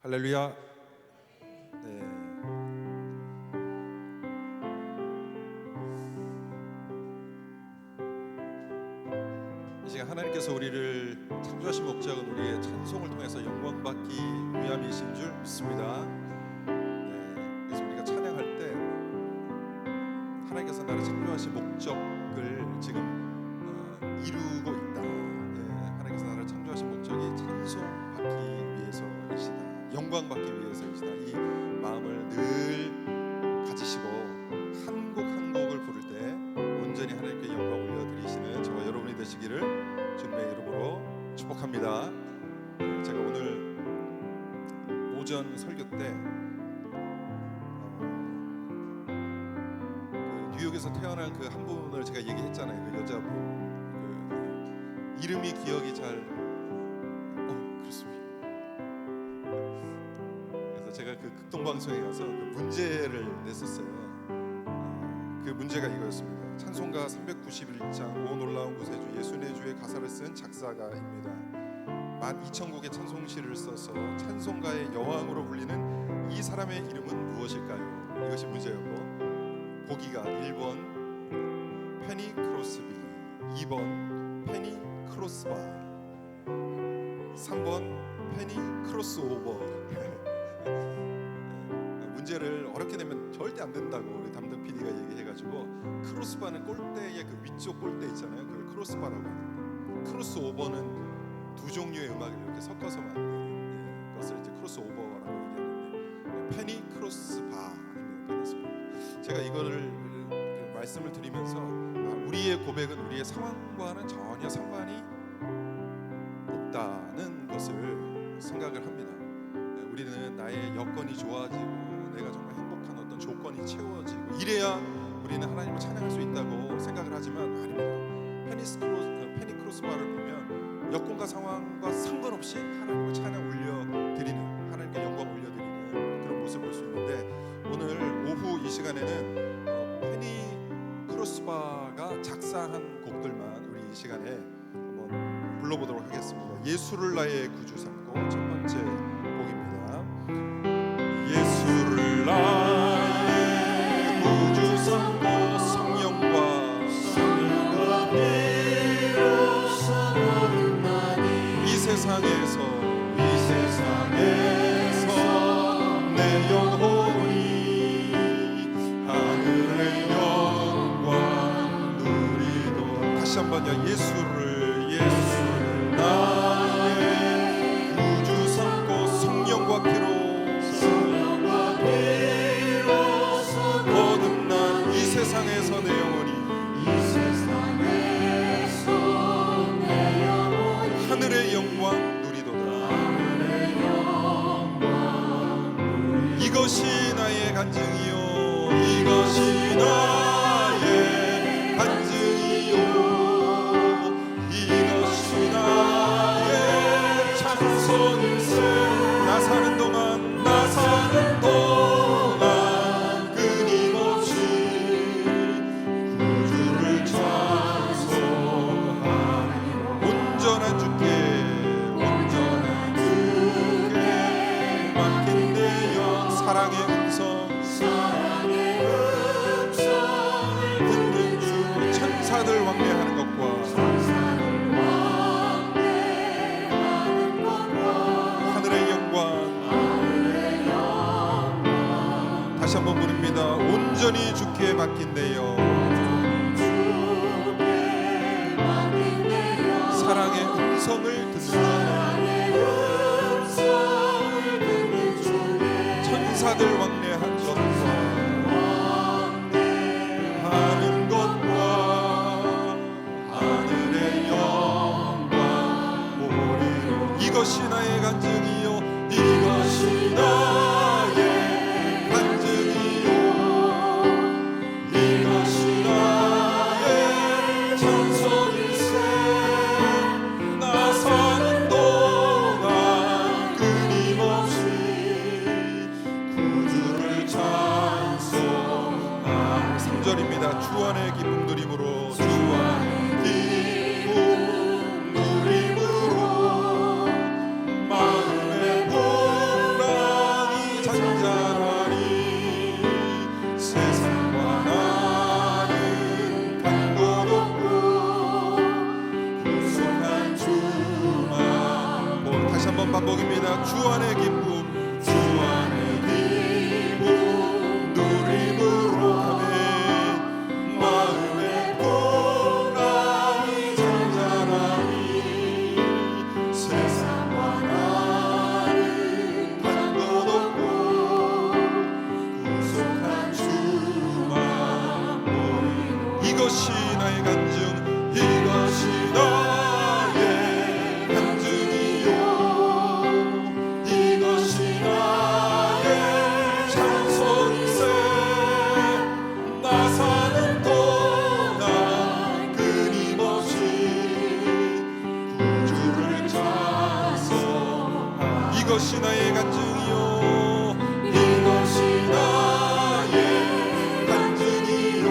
할렐루야. 네. 이 시간 하나님께서 우리를 창조하신 목적은 우리의 찬송을 통해서 영광받기 위함이신 줄 믿습니다. 네. 그래서 우리가 찬양할 때 하나님께서 나를 창조하신 목적을 지금 이루고 있다. 네. 하나님께서 나를 창조하신 목적이 찬송받기 위해서이시다. 영광받기 위해서이시다. 이 마음을 늘 가지시고 한 곡 한 곡을 부를 때 온전히 하나님께 영광 올려드리시는 저와 여러분이 되시기를 주님의 이름으로 축복합니다. 제가 오늘 오전 설교 때 뉴욕에서 태어난 그 한 분을 제가 얘기했잖아요. 그 여자분 그 이름이 기억이 잘 그렇습니다. 그래서 제가 그 극동방송에 가서 그 문제를 냈었어요. 그 문제가 이거였습니다. 찬송가 391장 오 놀라운 구세주 예수의 주의 가사를 쓴 작사가입니다. 12,000곡의 찬송시를 써서 찬송가의 여왕으로 불리는 이 사람의 이름은 무엇일까요? 이것이 문제였고, 보기가 1번 페니 크로스비, 2번 페니 크로스바, 3번 페니 크로스오버. 문제를 어렵게 내면 절대 안 된다고 우리 담당 PD가 얘기해가지고, 크로스바는 골대의 그 위쪽 골대 있잖아요. 그걸 크로스바라고 합니다. 크로스오버는 두 종류의 음악을 이렇게 섞어서 만든 것을 이제 크로스오버라고 얘기하는데, 페니 크로스바입니다. 제가 이거를 말씀을 드리면서 우리의 고백은 우리의 상황과는 전혀 상관이 없다는 것을 생각을 합니다. 우리는 나의 여건이 좋아지고 내가 정말 행복한 어떤 조건이 채워지고 이래야 우리는 하나님을 찬양할 수 있다고 생각을 하지만 아닙니다. 페니 크로스바를 보면 여건과 상황과 상관없이 하나님을 찬양 올려드리는, 하나님께 영광 올려드리는 그런 모습을 볼 수 있는데, 오늘 오후 이 시간에는 페니 크로스바가 작사한 곡들만 우리 이 시간에 한번 불러보도록 하겠습니다. 예수를 나의 구주 삼고 첫 번째 곡입니다. 예수를 나의 구주 삼고 성령과 비로소 거듭나니 이 세상에서 내 영혼이 하늘의 영광 누리도. 다시 한번요. 예수를 나의 구주 삼고 성령과 피로 거듭난 이 세상에서 내 영혼이 하늘의 영광 누리도다. 이것이 나의 간증이요, 이것이 나의 간증이요, 이것이 나의 찬송일세. 나 사는 동안 끊임없이 구주를 찬송하리. 온전한 주께 맡긴 내 영, 사랑의 음성을 듣는 주. 천사들 왕래하는 것과 하늘의 영광. 다시 한번 부릅니다. 온전히 주께 맡긴 내 영, 사랑의 음성을 듣는 주. 천사들 왕래한 것과 하는 것과 하늘의 영광 보리로. 이것이 나의 간증이요, 이것이 나의 간증이요, 이것이 나의 찬송일세. 나 사는 동안 끊임없이 구주를 찬송하리. 3절입니다. 주 안의 기쁨 누림으로, 주 안의 기쁨 누림으로 마음의 보람 주 안의 기쁨 주 안의 기쁨 누림으로 하네 마음의 평강이 잔잔하니 세상과 나를 단 것 없고 구속한 주만 보이고 이것이 나의 간증 이것이 나의 간증이요 이것이 나의 찬송세 나 사는 동안 끊임없이 구주를 찬송하 이것이 나의 간증이요 이것이 나의 간증이요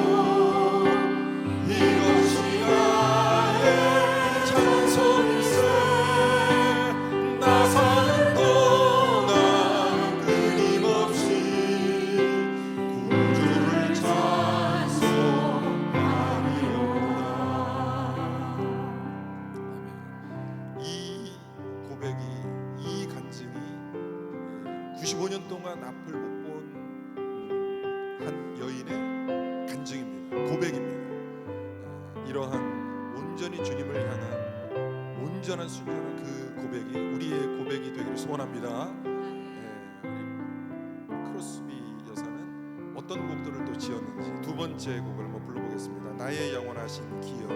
이것이 나의 찬송세 나 사는 동안 끊임없이 구주를 찬송하리로다. 이 고백이 이 간증이 95년 동안 앞을 못 본 한 여인의 간증입니다. 고백입니다. 이러한 온전히 주님을 향한 온전한 순전한 그 고백이 우리의 고백이 되기를 소원합니다. 우리 크로스비 여사는 어떤 곡들을 또 지었는지 두 번째 곡을 한번 불러보겠습니다. 나의 영원하신 기여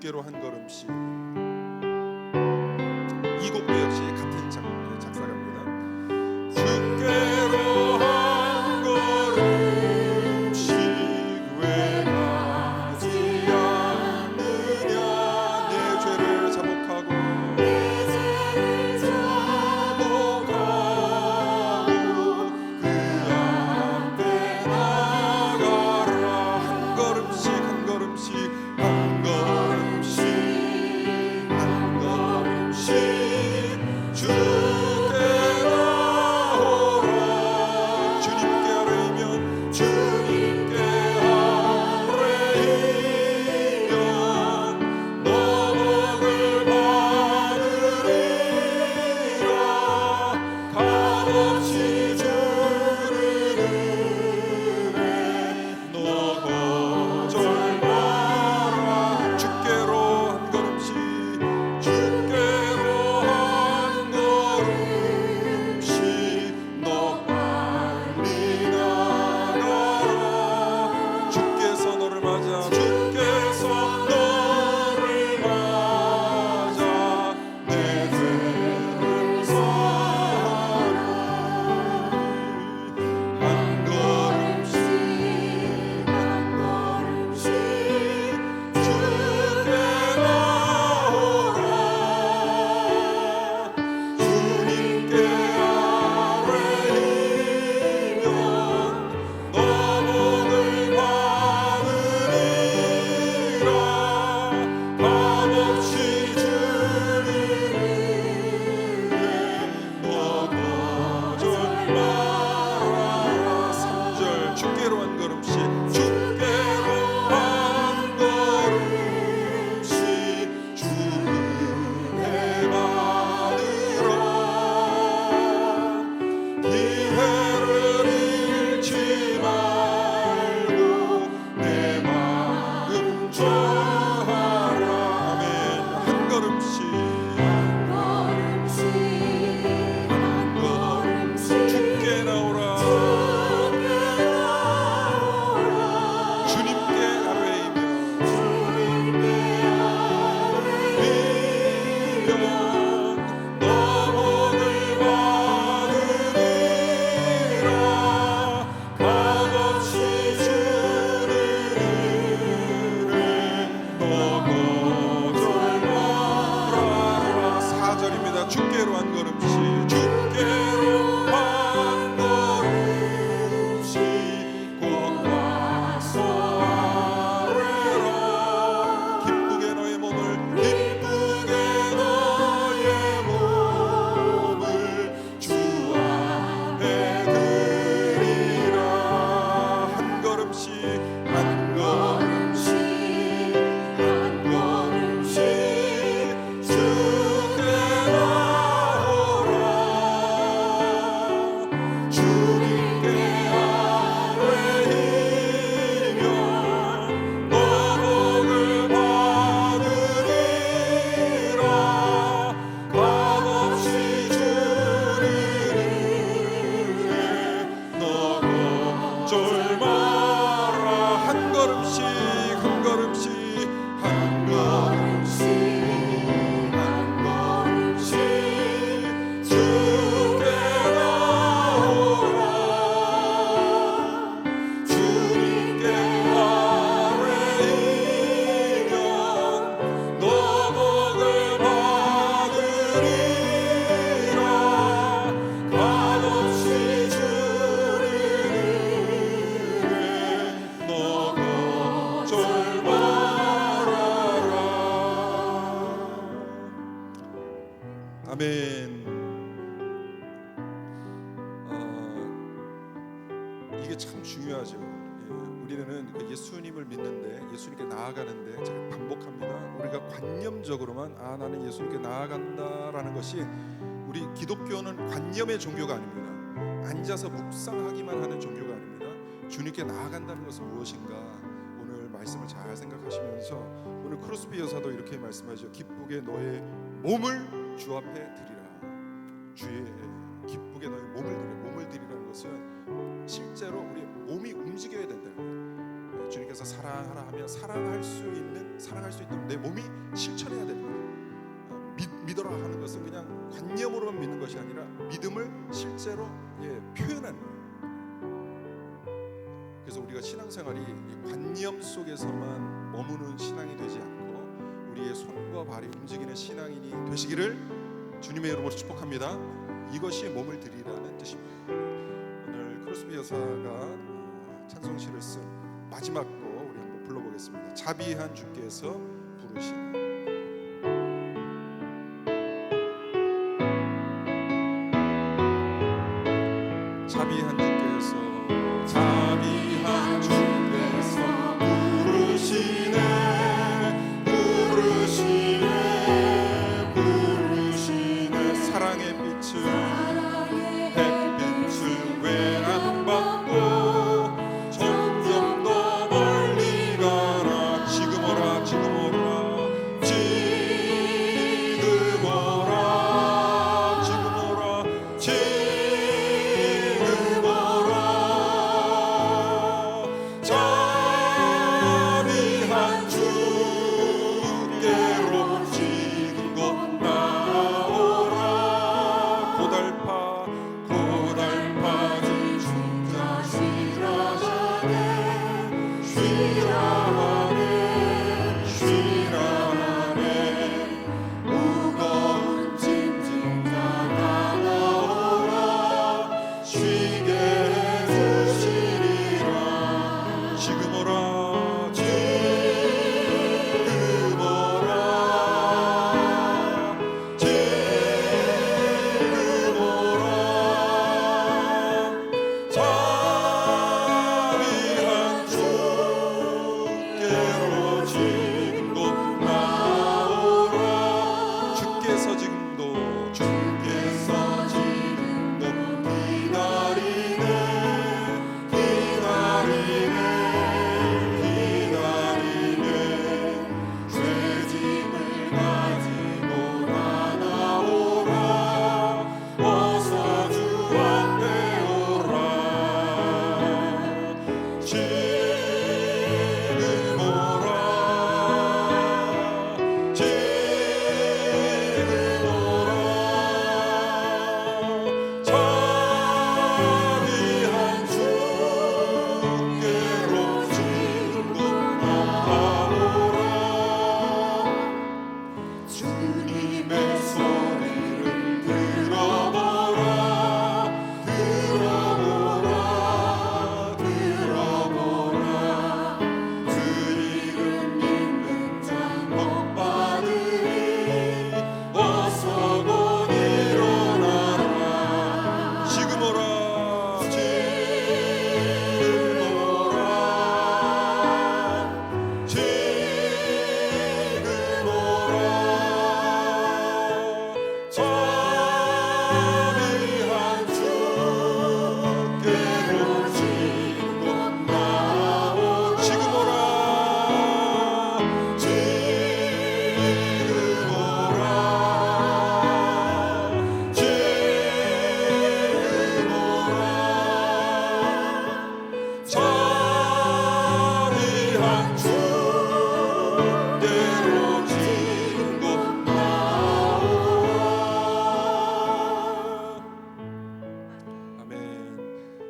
주께로 한 걸음씩. 이 곡도 역시 같은 작사가입니다. 주께로 한 걸음씩 왜 가지 않느냐. 내 죄를 자복하고 그 앞에 나가라. 한 걸음씩 한 걸음씩 한 걸음씩 한 걸음씩 주께 나오라. 주님께 아뢰이면 주님께 아뢰이면 너복을 받으리라. 값없이 주를 은혜 너 거절 마라. 주께로 한 걸음씩 주께로 한 걸음씩 너 빨리 나가라. 주께서 너를 맞아 주께서 너를 맞아 내 죄를 사하리. 한 걸음씩 한 걸음씩 주께 나오라. 주님께 아뢰이면 너복을 받으리라. 값없이 주를 은혜 너 거절 마라. 3절 주께로 한 걸음씩 주께로 한 걸음씩 주 은혜 받으라. 기회를 잃지 말고 내 마음 전하라. 아멘. 한 걸음씩 한 걸음씩 주께 나오라. 주님께 아뢰이면 너복을 받으리라. 값없이 주를 은혜 너 거절 마라. 4절입니다. 주께로 한 걸음씩 주께로 한 걸음씩 곧 와서 아뢰라. 기쁘게 너의 몸을 기쁘게 너의 몸을 주 앞에 드리라. 한 걸음씩 한 걸음씩 한 걸음씩 주께 나오라. 주님께 아뢰이면 너복을 받으리라. 값없이 주를 은혜 너 거절 마라. 한 걸음씩 한 걸음씩 한 걸음씩 한 걸음씩 주께 나오라. 주님께 아뢰이면 너복을 받으리라. 값없이 주를 은혜 너 거절 말아라. 아멘. 이게 참 중요하죠. 우리는 그 예수님을 믿는데 예수님께 나아가는데 잘 반복합니다. 우리가 관념적으로만 나는 예수님께 나아간다라는 것이 우리 기독교는 관념의 종교가 아닙니다. 앉아서 묵상하기만 하는 종교가 아닙니다. 주님께 나아간다는 것은 무엇인가 오늘 말씀을 잘 생각하시면서 오늘 크로스비 여사도 이렇게 말씀하죠. 기쁘게 너의 몸을 주 앞에 드리라. 주의 기쁘게 너의 몸을 드리라. 몸을 드리라는 것은 실제로 우리 몸이 움직여야 된다는 거예요. 주님께 계속해서 사랑하라 하며 사랑할 수 있도록 내 몸이 실천해야 됩니다. 믿어라 하는 것은 그냥 관념으로만 믿는 것이 아니라 믿음을 실제로 표현하는 거예요. 그래서 우리가 신앙생활이 이 관념 속에서만 머무는 신앙이 되지 않고 우리의 손과 발이 움직이는 신앙인이 되시기를 주님의 이름으로 축복합니다. 이것이 몸을 드리라는 뜻입니다. 오늘 크로스비 여사가 찬송시를 쓴 마지막 곡 우리 한번 불러보겠습니다. 자비한 주께서 부르시는 자비한 주께서 부르시네 사랑의 빛을 햇빛을 왜 안 받고 점점 더 멀리 가나 지금 오라 자비한 주께로 지금 곧 나오라 고달파진 중자 쉬라하네 무거운 짐진 자 나오라 쉬게 해주시리라 지금 오라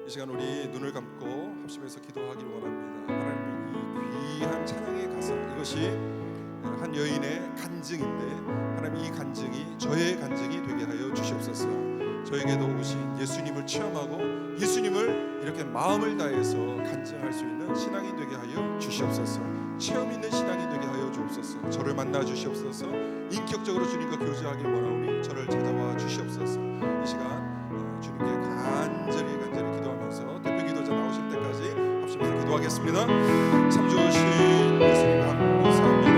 시간 우리 눈을 감고 합심해서 기도하기를 원합니다. 하나님 이 귀한 찬양의 가사 이것이 한 여인의 간증인데 하나님 이 간증이 저의 간증이 되게 하여 주시옵소서. 저에게도 오신 예수님을 체험하고 예수님을 이렇게 마음을 다해서 간증할 수 있는 신앙이 되게 하여 주시옵소서. 체험 있는 신앙이 되게 하여 주옵소서. 저를 만나 주시옵소서. 인격적으로 주님과 교제하길 원하오니 저를 찾아와 주시옵소서. 이 시간 주님께 간절히 기도하면서 대표 기도자 나오실 때까지 합심해서 기도하겠습니다. 참 좋으신 예수님 감사합니다.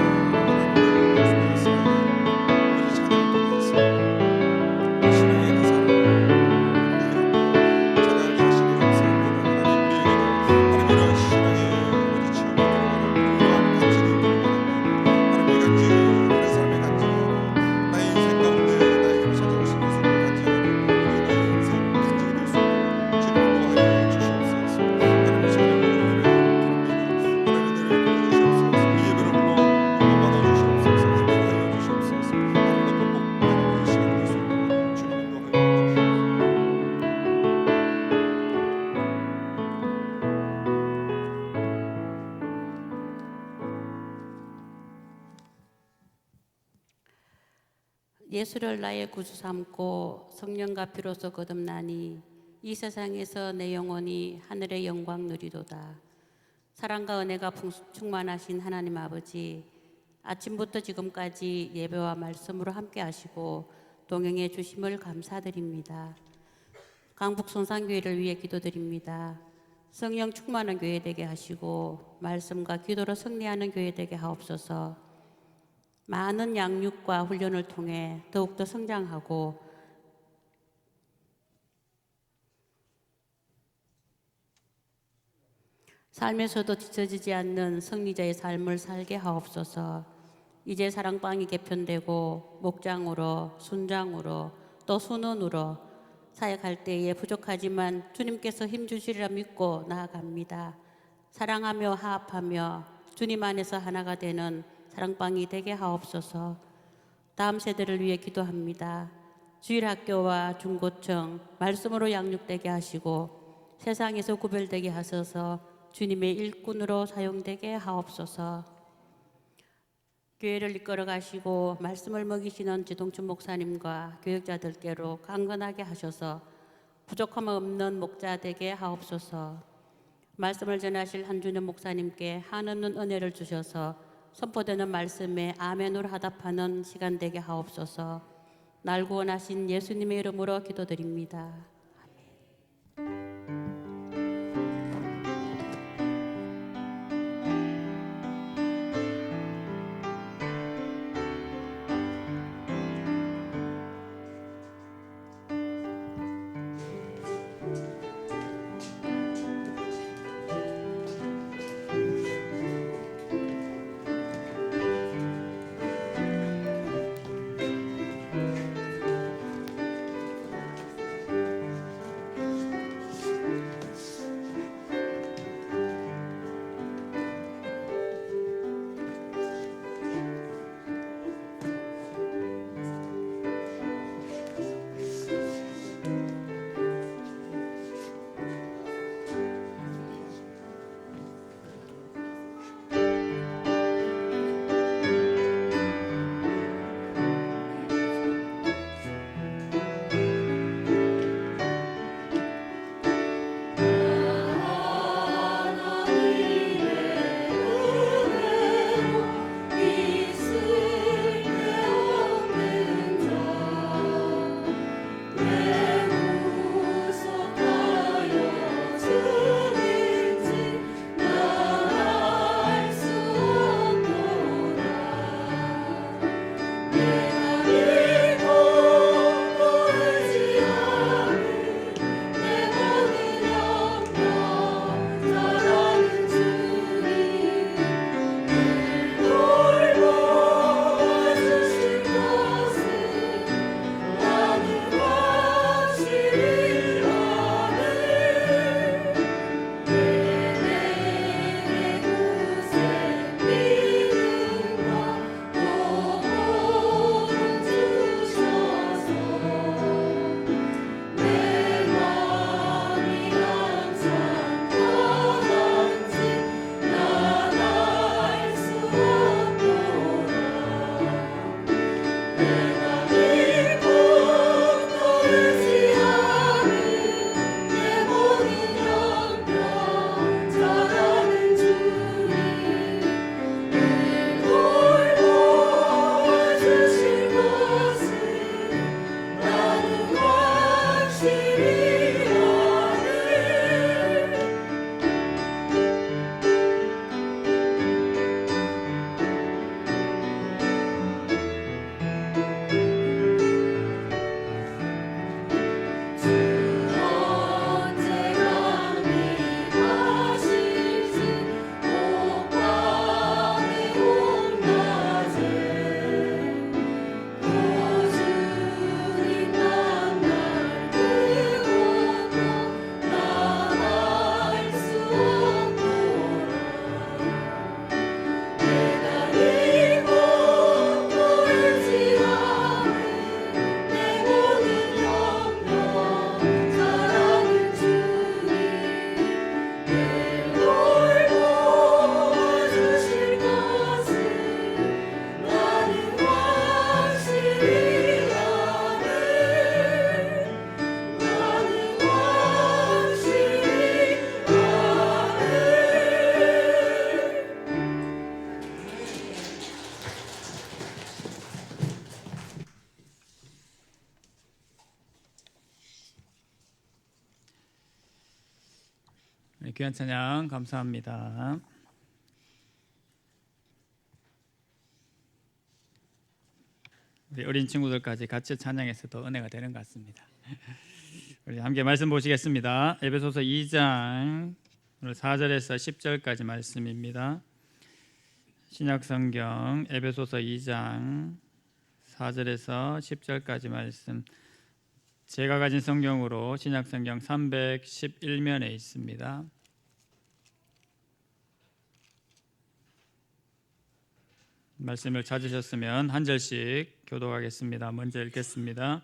예수를 나의 구주 삼고 성령과 피로써 거듭나니 이 세상에서 내 영혼이 하늘의 영광 누리도다. 사랑과 은혜가 충만하신 하나님 아버지, 아침부터 지금까지 예배와 말씀으로 함께 하시고 동행해 주심을 감사드립니다. 강북 손상교회를 위해 기도드립니다. 성령 충만한 교회 되게 하시고 말씀과 기도로 승리하는 교회 되게 하옵소서. 많은 양육과 훈련을 통해 더욱더 성장하고 삶에서도 지쳐지지 않는 승리자의 삶을 살게 하옵소서. 이제 사랑방이 개편되고 목장으로, 순장으로, 또 순원으로 사역할 때에 부족하지만 주님께서 힘주시리라 믿고 나아갑니다. 사랑하며 화합하며 주님 안에서 하나가 되는 사랑방이 되게 하옵소서. 다음 세대를 위해 기도합니다. 주일학교와 중고청 말씀으로 양육되게 하시고 세상에서 구별되게 하셔서 주님의 일꾼으로 사용되게 하옵소서. 교회를 이끌어 가시고 말씀을 먹이시는 지동춘 목사님과 교육자들께로 강건하게 하셔서 부족함 없는 목자 되게 하옵소서. 말씀을 전하실 한준현 목사님께 한없는 은혜를 주셔서 선포되는 말씀에 아멘으로 화답하는 시간 되게 하옵소서. 날 구원하신 예수님의 이름으로 기도드립니다. 귀한 찬양 감사합니다. 우리 어린 친구들까지 같이 찬양해서도 은혜가 되는 것 같습니다. 우리 함께 말씀 보시겠습니다. 에베소서 2장 오늘 4절에서 10절까지 말씀입니다. 신약성경 에베소서 2장 4절에서 10절까지 말씀, 제가 가진 성경으로 신약성경 311면에 있습니다. 말씀을 찾으셨으면 한 절씩 교독하겠습니다. 먼저 읽겠습니다.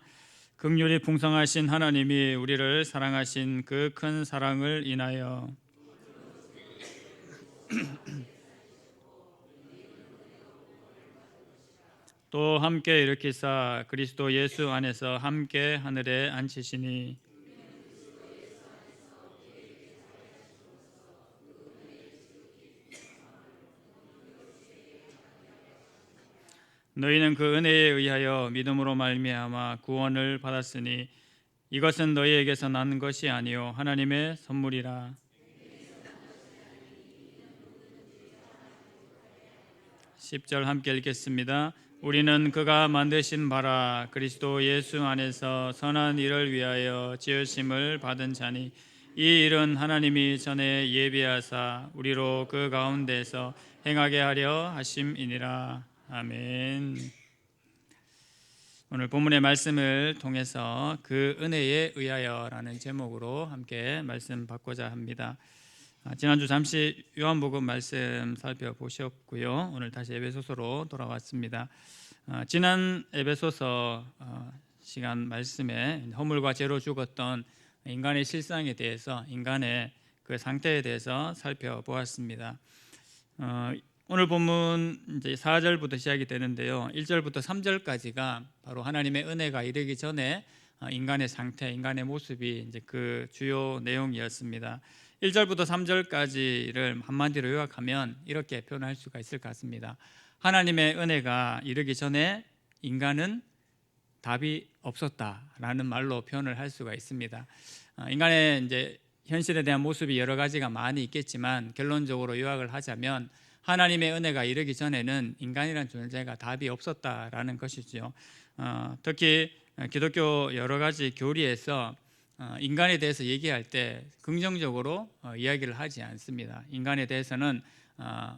긍휼이 풍성하신 하나님이 우리를 사랑하신 그 큰 사랑을 인하여 또 함께 일으키사 그리스도 예수 안에서 함께 하늘에 앉히시니 너희는 그 은혜에 의하여 믿음으로 말미암아 구원을 받았으니 이것은 너희에게서 난 것이 아니요 하나님의 선물이라. 10절 함께 읽겠습니다. 우리는 그가 만드신 바라 그리스도 예수 안에서 선한 일을 위하여 지으심을 받은 자니 이 일은 하나님이 전에 예비하사 우리로 그 가운데서 행하게 하려 하심이니라. 아멘. 오늘 본문의 말씀을 통해서 그 은혜에 의하여라는 제목으로 함께 말씀 받고자 합니다. 지난주 잠시 요한복음 말씀 살펴보셨고요. 오늘 다시 에베소서로 돌아왔습니다. 지난 에베소서 시간 말씀에 허물과 죄로 죽었던 인간의 실상에 대해서, 인간의 그 상태에 대해서 살펴보았습니다. 오늘 본문 이제 4절부터 시작이 되는데요. 1절부터 3절까지가 바로 하나님의 은혜가 이르기 전에 인간의 상태, 인간의 모습이 이제 그 주요 내용이었습니다. 1절부터 3절까지를 한마디로 요약하면 이렇게 표현할 수가 있을 것 같습니다. 하나님의 은혜가 이르기 전에 인간은 답이 없었다라는 말로 표현을 할 수가 있습니다. 인간의 이제 현실에 대한 모습이 여러 가지가 많이 있겠지만 결론적으로 요약을 하자면 하나님의 은혜가 이르기 전에는 인간이라는 존재가 답이 없었다라는 것이죠. 특히 기독교 여러 가지 교리에서 인간에 대해서 얘기할 때 긍정적으로 이야기를 하지 않습니다. 인간에 대해서는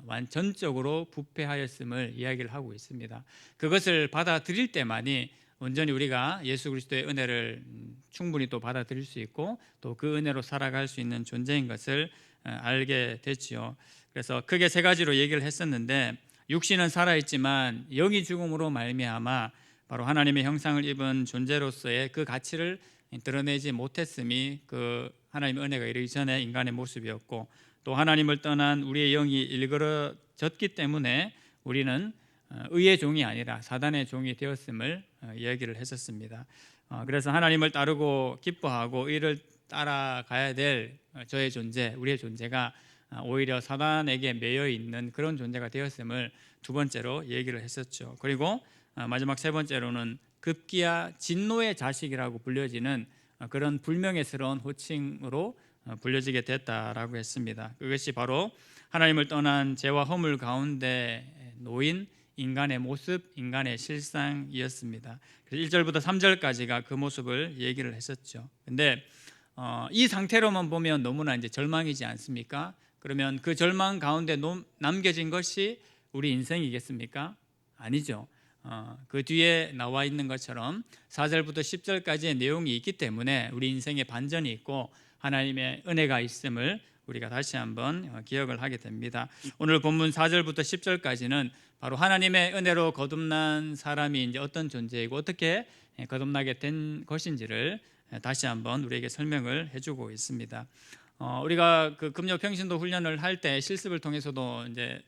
완전적으로 부패하였음을 이야기를 하고 있습니다. 그것을 받아들일 때만이 온전히 우리가 예수 그리스도의 은혜를 충분히 또 받아들일 수 있고 또 그 은혜로 살아갈 수 있는 존재인 것을 알게 됐지요. 그래서 크게 세 가지로 얘기를 했었는데, 육신은 살아있지만 영이 죽음으로 말미암아 바로 하나님의 형상을 입은 존재로서의 그 가치를 드러내지 못했음이 그 하나님의 은혜가 이르기 전에 인간의 모습이었고, 또 하나님을 떠난 우리의 영이 일그러졌기 때문에 우리는 의의 종이 아니라 사단의 종이 되었음을 이야기를 했었습니다. 그래서 하나님을 따르고 기뻐하고 의를 따라가야 될 저의 존재, 우리의 존재가 오히려 사단에게 매여 있는 그런 존재가 되었음을 두 번째로 얘기를 했었죠. 그리고 마지막 세 번째로는 급기야 진노의 자식이라고 불려지는 그런 불명예스러운 호칭으로 불려지게 됐다라고 했습니다. 그것이 바로 하나님을 떠난 죄와 허물 가운데 놓인 인간의 모습, 인간의 실상이었습니다. 그래서 1절부터 3절까지가 그 모습을 얘기를 했었죠. 근데 이 상태로만 보면 너무나 이제 절망이지 않습니까? 그러면 그 절망 가운데 남겨진 것이 우리 인생이겠습니까? 아니죠. 그 뒤에 나와 있는 것처럼 4절부터 10절까지의 내용이 있기 때문에 우리 인생에 반전이 있고 하나님의 은혜가 있음을 우리가 다시 한번 기억을 하게 됩니다. 오늘 본문 4절부터 10절까지는 바로 하나님의 은혜로 거듭난 사람이 이제 어떤 존재이고 어떻게 거듭나게 된 것인지를 다시 한번 우리에게 설명을 해주고 있습니다. 우리가 그 금요 평신도 훈련을 할 때 실습을 통해서도 이제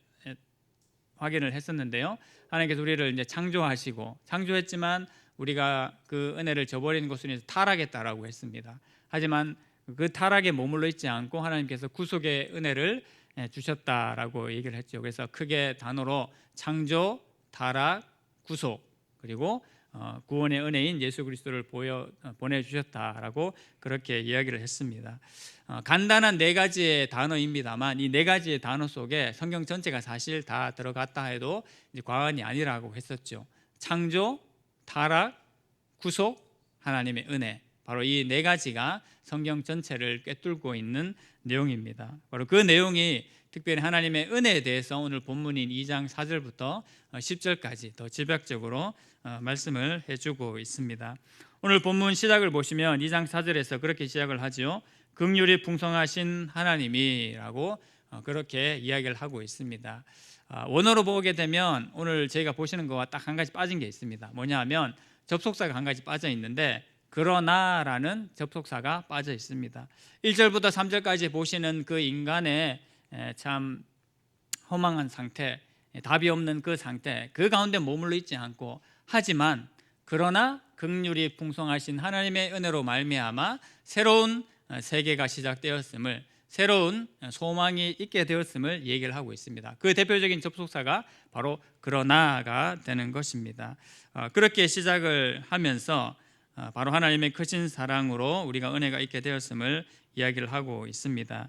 확인을 했었는데요. 하나님께서 우리를 이제 창조했지만 우리가 그 은혜를 저버리는 것으로 타락했다라고 했습니다. 하지만 그 타락에 머물러 있지 않고 하나님께서 구속의 은혜를 주셨다라고 얘기를 했죠. 그래서 크게 단어로 창조, 타락, 구속, 그리고 구원의 은혜인 예수 그리스도를 보내주셨다라고 그렇게 이야기를 했습니다. 간단한 네 가지의 단어입니다만 이 네 가지의 단어 속에 성경 전체가 사실 다 들어갔다 해도 이제 과언이 아니라고 했었죠. 창조, 타락, 구속, 하나님의 은혜, 바로 이 네 가지가 성경 전체를 꿰뚫고 있는 내용입니다. 바로 그 내용이 특별히 하나님의 은혜에 대해서 오늘 본문인 2장 4절부터 10절까지 더 집약적으로 말씀을 해주고 있습니다. 오늘 본문 시작을 보시면 2장 4절에서 그렇게 시작을 하죠. 긍휼이 풍성하신 하나님이라고 그렇게 이야기를 하고 있습니다. 원어로 보게 되면 오늘 저희가 보시는 거와 딱 한 가지 빠진 게 있습니다. 뭐냐 하면 접속사가 한 가지 빠져 있는데 그러나라는 접속사가 빠져 있습니다. 1절부터 3절까지 보시는 그 인간의 참 허망한 상태, 답이 없는 그 상태, 그 가운데 머물러 있지 않고 하지만 그러나 긍휼이 풍성하신 하나님의 은혜로 말미암아 새로운 세계가 시작되었음을, 새로운 소망이 있게 되었음을 얘기를 하고 있습니다. 그 대표적인 접속사가 바로 그러나가 되는 것입니다. 그렇게 시작을 하면서 바로 하나님의 크신 사랑으로 우리가 은혜가 있게 되었음을 이야기를 하고 있습니다.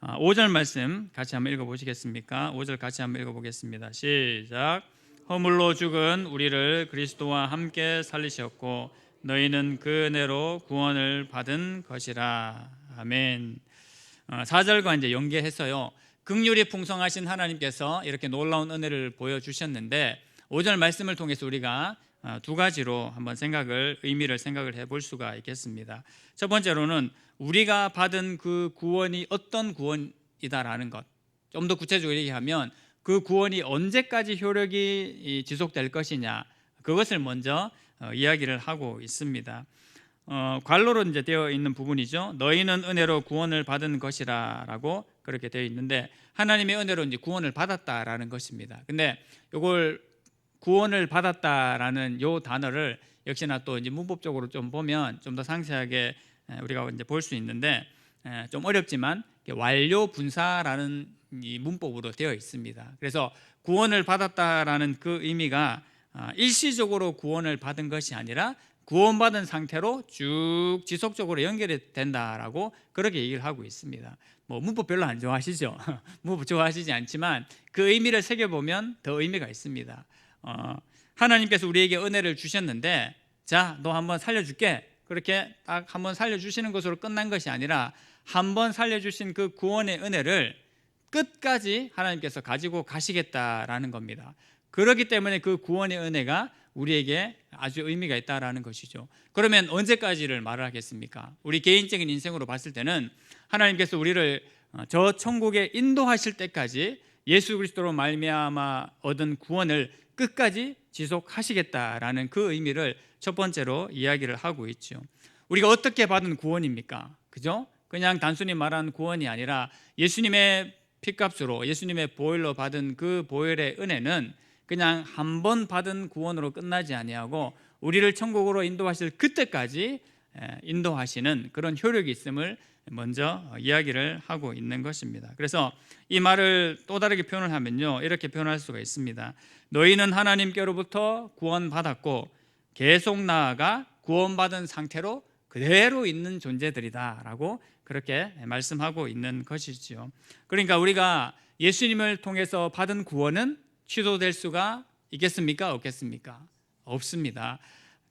5절 말씀 같이 한번 읽어보시겠습니까? 5절 같이 한번 읽어보겠습니다. 시작. 허물로 죽은 우리를 그리스도와 함께 살리셨고 너희는 그 은혜로 구원을 받은 것이라. 아멘. 4절과 이제 연계해서요. 긍휼이 풍성하신 하나님께서 이렇게 놀라운 은혜를 보여주셨는데 5절 말씀을 통해서 우리가 두 가지로 한번 의미를 생각을 해볼 수가 있겠습니다. 첫 번째로는 우리가 받은 그 구원이 어떤 구원이다라는 것, 좀 더 구체적으로 얘기하면 그 구원이 언제까지 효력이 지속될 것이냐, 그것을 먼저 이야기를 하고 있습니다. 괄호로 이제 되어 있는 부분이죠. 너희는 은혜로 구원을 받은 것이라라고 그렇게 되어 있는데 하나님의 은혜로 이제 구원을 받았다라는 것입니다. 근데 이걸 구원을 받았다라는 요 단어를 역시나 또 이제 문법적으로 좀 보면 좀 더 상세하게 우리가 이제 볼 수 있는데 좀 어렵지만 완료 분사라는 이 문법으로 되어 있습니다. 그래서 구원을 받았다라는 그 의미가 일시적으로 구원을 받은 것이 아니라 구원받은 상태로 쭉 지속적으로 연결이 된다라고 그렇게 얘기를 하고 있습니다. 뭐 문법 별로 안 좋아하시죠? 문법 좋아하시지 않지만 그 의미를 새겨보면 더 의미가 있습니다. 하나님께서 우리에게 은혜를 주셨는데 자, 너 한번 살려줄게. 그렇게 딱 한번 살려주시는 것으로 끝난 것이 아니라 한번 살려주신 그 구원의 은혜를 끝까지 하나님께서 가지고 가시겠다라는 겁니다. 그렇기 때문에 그 구원의 은혜가 우리에게 아주 의미가 있다라는 것이죠. 그러면 언제까지를 말을 하겠습니까? 우리 개인적인 인생으로 봤을 때는 하나님께서 우리를 저 천국에 인도하실 때까지 예수 그리스도로 말미암아 얻은 구원을 끝까지 지속하시겠다라는 그 의미를 첫 번째로 이야기를 하고 있죠. 우리가 어떻게 받은 구원입니까? 그죠? 그냥 단순히 말하는 구원이 아니라 예수님의 피값으로 예수님의 보혈로 받은 그 보혈의 은혜는 그냥 한 번 받은 구원으로 끝나지 아니하고 우리를 천국으로 인도하실 그때까지 인도하시는 그런 효력이 있음을 먼저 이야기를 하고 있는 것입니다. 그래서 이 말을 또 다르게 표현을 하면요, 이렇게 표현할 수가 있습니다. 너희는 하나님께로부터 구원받았고 계속 나아가 구원받은 상태로 그대로 있는 존재들이다라고 그렇게 말씀하고 있는 것이지요. 그러니까 우리가 예수님을 통해서 받은 구원은 취소될 수가 있겠습니까? 없겠습니까? 없습니다.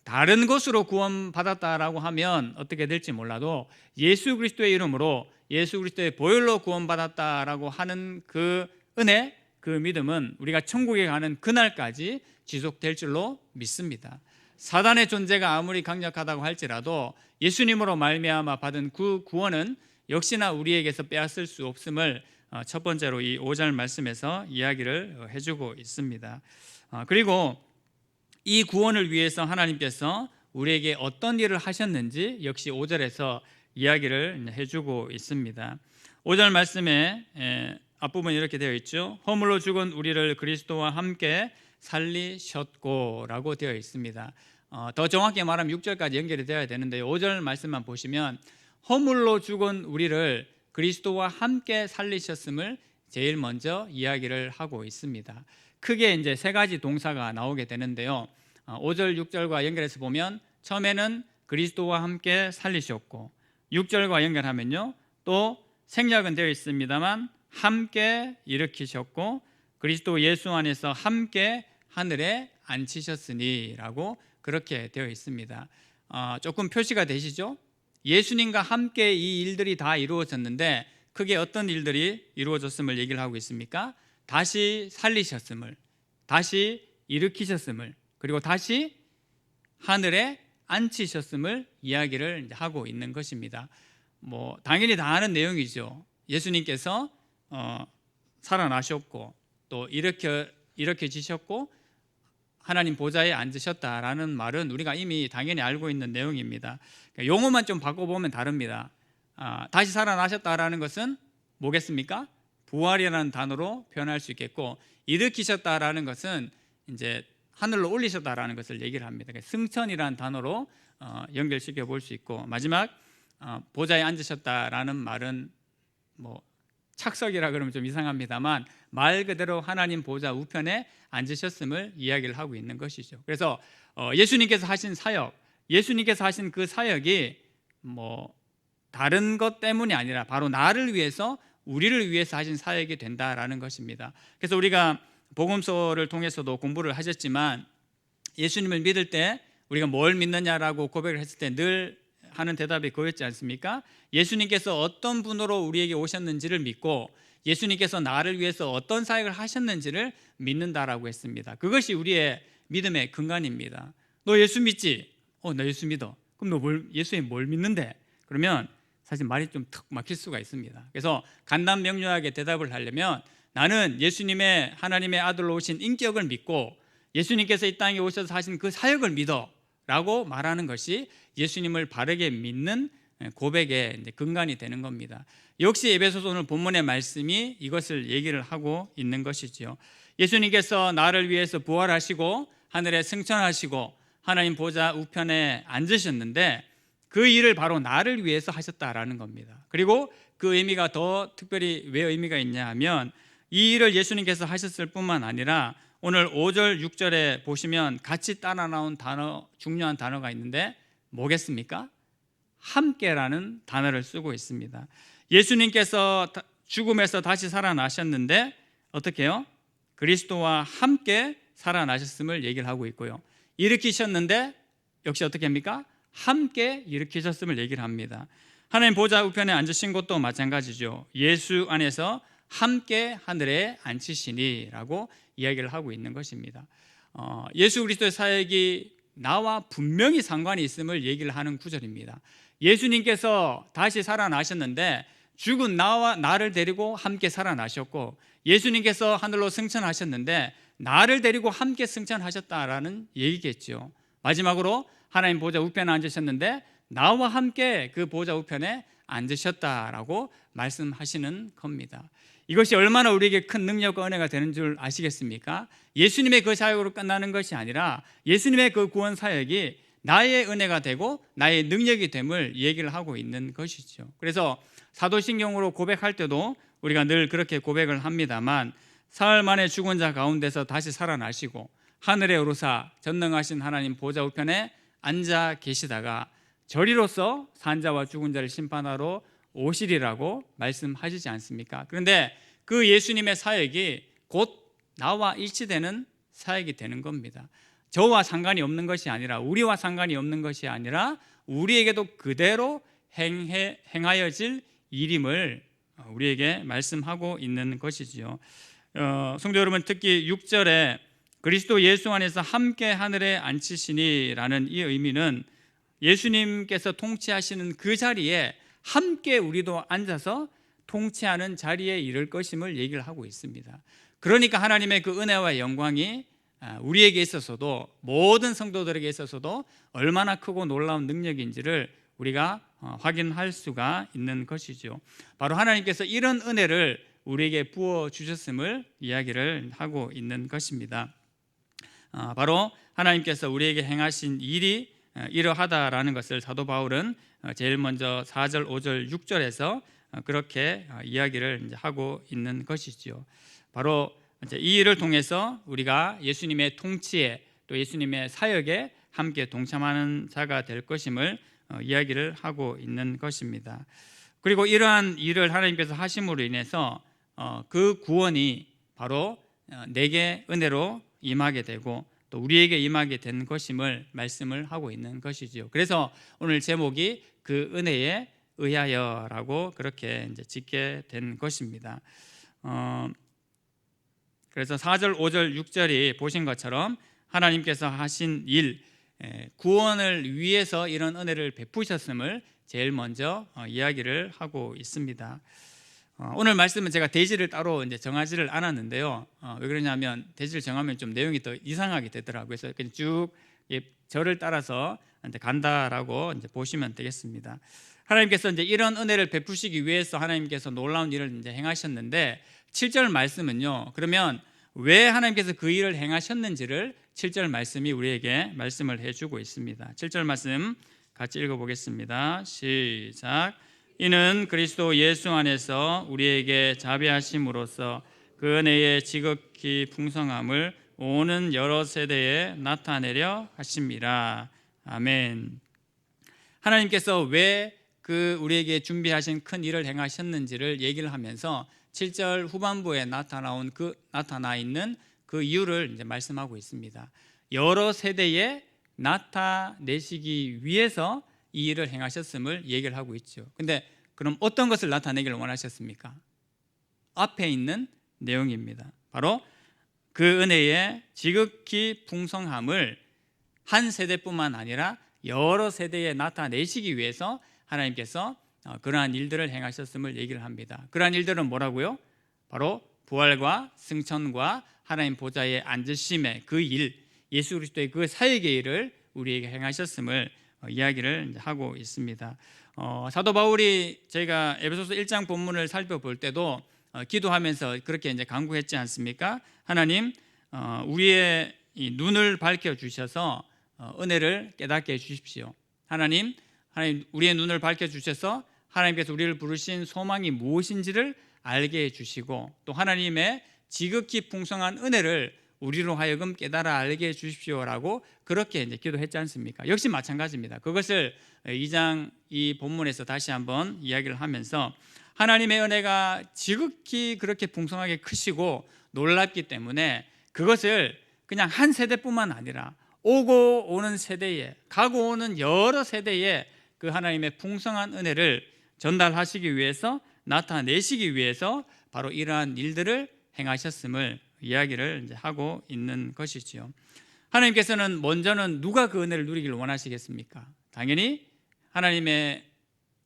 다른 것으로 구원받았다라고 하면 어떻게 될지 몰라도 예수 그리스도의 이름으로 예수 그리스도의 보혈로 구원받았다라고 하는 그 은혜, 그 믿음은 우리가 천국에 가는 그날까지 지속될 줄로 믿습니다. 사단의 존재가 아무리 강력하다고 할지라도 예수님으로 말미암아 받은 그 구원은 역시나 우리에게서 빼앗을 수 없음을 첫 번째로 이 5절 말씀에서 이야기를 해주고 있습니다. 그리고 이 구원을 위해서 하나님께서 우리에게 어떤 일을 하셨는지 역시 5절에서 이야기를 해주고 있습니다. 5절 말씀에 앞부분이 이렇게 되어 있죠. 허물로 죽은 우리를 그리스도와 함께 살리셨고 라고 되어 있습니다. 더 정확히 말하면 6절까지 연결이 되어야 되는데 5절 말씀만 보시면 허물로 죽은 우리를 그리스도와 함께 살리셨음을 제일 먼저 이야기를 하고 있습니다. 크게 이제 세 가지 동사가 나오게 되는데요. 5절 6절과 연결해서 보면 처음에는 그리스도와 함께 살리셨고 6절과 연결하면요 또 생략은 되어 있습니다만 함께 일으키셨고 그리스도 예수 안에서 함께 하늘에 앉히셨으니라고 그렇게 되어 있습니다. 조금 표시가 되시죠? 예수님과 함께 이 일들이 다 이루어졌는데 크게 어떤 일들이 이루어졌음을 얘기를 하고 있습니까? 다시 살리셨음을, 다시 일으키셨음을, 그리고 다시 하늘에 앉히셨음을 이야기를 하고 있는 것입니다. 당연히 다 아는 내용이죠. 예수님께서 살아나셨고 또 일으켜지셨고 하나님 보좌에 앉으셨다라는 말은 우리가 이미 당연히 알고 있는 내용입니다. 용어만 좀 바꿔보면 다릅니다. 다시 살아나셨다라는 것은 뭐겠습니까? 부활이라는 단어로 표현할 수 있겠고 일으키셨다라는 것은 이제 하늘로 올리셨다라는 것을 얘기를 합니다. 승천이라는 단어로 연결시켜 볼 수 있고 마지막 보좌에 앉으셨다라는 말은 착석이라 그러면 좀 이상합니다만 말 그대로 하나님 보좌 우편에 앉으셨음을 이야기를 하고 있는 것이죠. 그래서 예수님께서 하신 사역, 예수님께서 하신 그 사역이 다른 것 때문이 아니라 바로 나를 위해서 우리를 위해서 하신 사역이 된다라는 것입니다. 그래서 우리가 복음서를 통해서도 공부를 하셨지만 예수님을 믿을 때 우리가 뭘 믿느냐라고 고백을 했을 때 늘 하는 대답이 그거였지 않습니까? 예수님께서 어떤 분으로 우리에게 오셨는지를 믿고 예수님께서 나를 위해서 어떤 사역을 하셨는지를 믿는다라고 했습니다. 그것이 우리의 믿음의 근간입니다. 너 예수 믿지? 나 예수 믿어. 그럼 너 예수에 뭘 믿는데? 그러면 사실 말이 좀 턱 막힐 수가 있습니다. 그래서 간단 명료하게 대답을 하려면 나는 예수님의 하나님의 아들로 오신 인격을 믿고 예수님께서 이 땅에 오셔서 하신 그 사역을 믿어 라고 말하는 것이 예수님을 바르게 믿는 고백의 근간이 되는 겁니다. 역시 에베소서 오늘 본문의 말씀이 이것을 얘기를 하고 있는 것이지요. 예수님께서 나를 위해서 부활하시고 하늘에 승천하시고 하나님 보좌 우편에 앉으셨는데 그 일을 바로 나를 위해서 하셨다라는 겁니다. 그리고 그 의미가 더 특별히 왜 의미가 있냐 하면 이 일을 예수님께서 하셨을 뿐만 아니라 오늘 5절 6절에 보시면 같이 따라 나온 단어, 중요한 단어가 있는데 뭐겠습니까? 함께라는 단어를 쓰고 있습니다. 예수님께서 죽음에서 다시 살아나셨는데 어떻게 해요? 그리스도와 함께 살아나셨음을 얘기를 하고 있고요. 일으키셨는데 역시 어떻게 합니까? 함께 일으키셨음을 얘기를 합니다. 하나님 보좌 우편에 앉으신 것도 마찬가지죠. 예수 안에서 함께 하늘에 앉히시니라고 이야기를 하고 있는 것입니다. 예수 그리스도의 사역이 나와 분명히 상관이 있음을 얘기를 하는 구절입니다. 예수님께서 다시 살아나셨는데 죽은 나와 나를 데리고 함께 살아나셨고 예수님께서 하늘로 승천하셨는데 나를 데리고 함께 승천하셨다라는 얘기겠죠. 마지막으로 하나님 보좌 우편에 앉으셨는데 나와 함께 그 보좌 우편에 앉으셨다라고 말씀하시는 겁니다. 이것이 얼마나 우리에게 큰 능력과 은혜가 되는 줄 아시겠습니까? 예수님의 그 사역으로 끝나는 것이 아니라 예수님의 그 구원 사역이 나의 은혜가 되고 나의 능력이 됨을 얘기를 하고 있는 것이죠. 그래서 사도신경으로 고백할 때도 우리가 늘 그렇게 고백을 합니다만 사흘 만에 죽은 자 가운데서 다시 살아나시고 하늘에 오르사 전능하신 하나님 보좌 우편에 앉아 계시다가 저리로서 산자와 죽은 자를 심판하러 오시리라고 말씀하시지 않습니까? 그런데 그 예수님의 사역이 곧 나와 일치되는 사역이 되는 겁니다. 저와 상관이 없는 것이 아니라 우리와 상관이 없는 것이 아니라 우리에게도 그대로 행하여질 일임을 우리에게 말씀하고 있는 것이지요. 성도 여러분, 특히 6절에 그리스도 예수 안에서 함께 하늘에 앉히시니라는 이 의미는 예수님께서 통치하시는 그 자리에 함께 우리도 앉아서 통치하는 자리에 이를 것임을 얘기를 하고 있습니다. 그러니까 하나님의 그 은혜와 영광이 우리에게 있어서도 모든 성도들에게 있어서도 얼마나 크고 놀라운 능력인지를 우리가 확인할 수가 있는 것이죠. 바로 하나님께서 이런 은혜를 우리에게 부어 주셨음을 이야기를 하고 있는 것입니다. 바로 하나님께서 우리에게 행하신 일이 이러하다라는 것을 사도 바울은 제일 먼저 4절, 5절, 6절에서 그렇게 이야기를 하고 있는 것이지요. 바로 이 일을 통해서 우리가 예수님의 통치에 또 예수님의 사역에 함께 동참하는 자가 될 것임을 이야기를 하고 있는 것입니다. 그리고 이러한 일을 하나님께서 하심으로 인해서 그 구원이 바로 내게 은혜로 임하게 되고 또 우리에게 임하게 된 것임을 말씀을 하고 있는 것이지요. 그래서 오늘 제목이 그 은혜에 의하여라고 그렇게 이제 짓게 된 것입니다. 그래서 4절, 5절, 6절이 보신 것처럼 하나님께서 하신 일, 구원을 위해서 이런 은혜를 베푸셨음을 제일 먼저 이야기를 하고 있습니다. 오늘 말씀은 제가 대지를 따로 이제 정하지를 않았는데요. 왜 그러냐면 대지를 정하면 좀 내용이 더 이상하게 되더라고요. 그래서 그냥 쭉 절을 따라서 이제 간다라고 이제 보시면 되겠습니다. 하나님께서 이제 이런 은혜를 베푸시기 위해서 하나님께서 놀라운 일을 이제 행하셨는데 7절 말씀은요. 그러면 왜 하나님께서 그 일을 행하셨는지를 7절 말씀이 우리에게 말씀을 해주고 있습니다. 7절 말씀 같이 읽어보겠습니다. 시작. 이는 그리스도 예수 안에서 우리에게 자비하심으로써 그 은혜의 지극히 풍성함을 오는 여러 세대에 나타내려 하심이라. 아멘. 하나님께서 왜 그 우리에게 준비하신 큰 일을 행하셨는지를 얘기를 하면서 7절 후반부에 나타나 있는 그 이유를 이제 말씀하고 있습니다. 여러 세대에 나타내시기 위해서 이 일을 행하셨음을 얘기를 하고 있죠. 근데 그럼 어떤 것을 나타내기를 원하셨습니까? 앞에 있는 내용입니다. 바로 그 은혜의 지극히 풍성함을 한 세대뿐만 아니라 여러 세대에 나타내시기 위해서 하나님께서 그러한 일들을 행하셨음을 얘기를 합니다. 그러한 일들은 뭐라고요? 바로 부활과 승천과 하나님 보좌에 앉으심의 그 일, 예수 그리스도의 그 사역의 일을 우리에게 행하셨음을 이야기를 하고 있습니다. 사도 바울이 저희가 에베소서 1장 본문을 살펴볼 때도 기도하면서 그렇게 이제 간구했지 않습니까? 하나님, 우리의 이 눈을 밝혀 주셔서 은혜를 깨닫게 해 주십시오. 하나님, 우리의 눈을 밝혀 주셔서 하나님께서 우리를 부르신 소망이 무엇인지를 알게 해 주시고 또 하나님의 지극히 풍성한 은혜를 우리로 하여금 깨달아 알게 해 주십시오라고 그렇게 이제 기도했지 않습니까? 역시 마찬가지입니다. 그것을 2장 이 본문에서 다시 한번 이야기를 하면서 하나님의 은혜가 지극히 그렇게 풍성하게 크시고 놀랍기 때문에 그것을 그냥 한 세대뿐만 아니라 오고 오는 세대에, 가고 오는 여러 세대에 그 하나님의 풍성한 은혜를 전달하시기 위해서, 나타내시기 위해서 바로 이러한 일들을 행하셨음을 이야기를 이제 하고 있는 것이지요. 하나님께서는 먼저는 누가 그 은혜를 누리기를 원하시겠습니까? 당연히 하나님의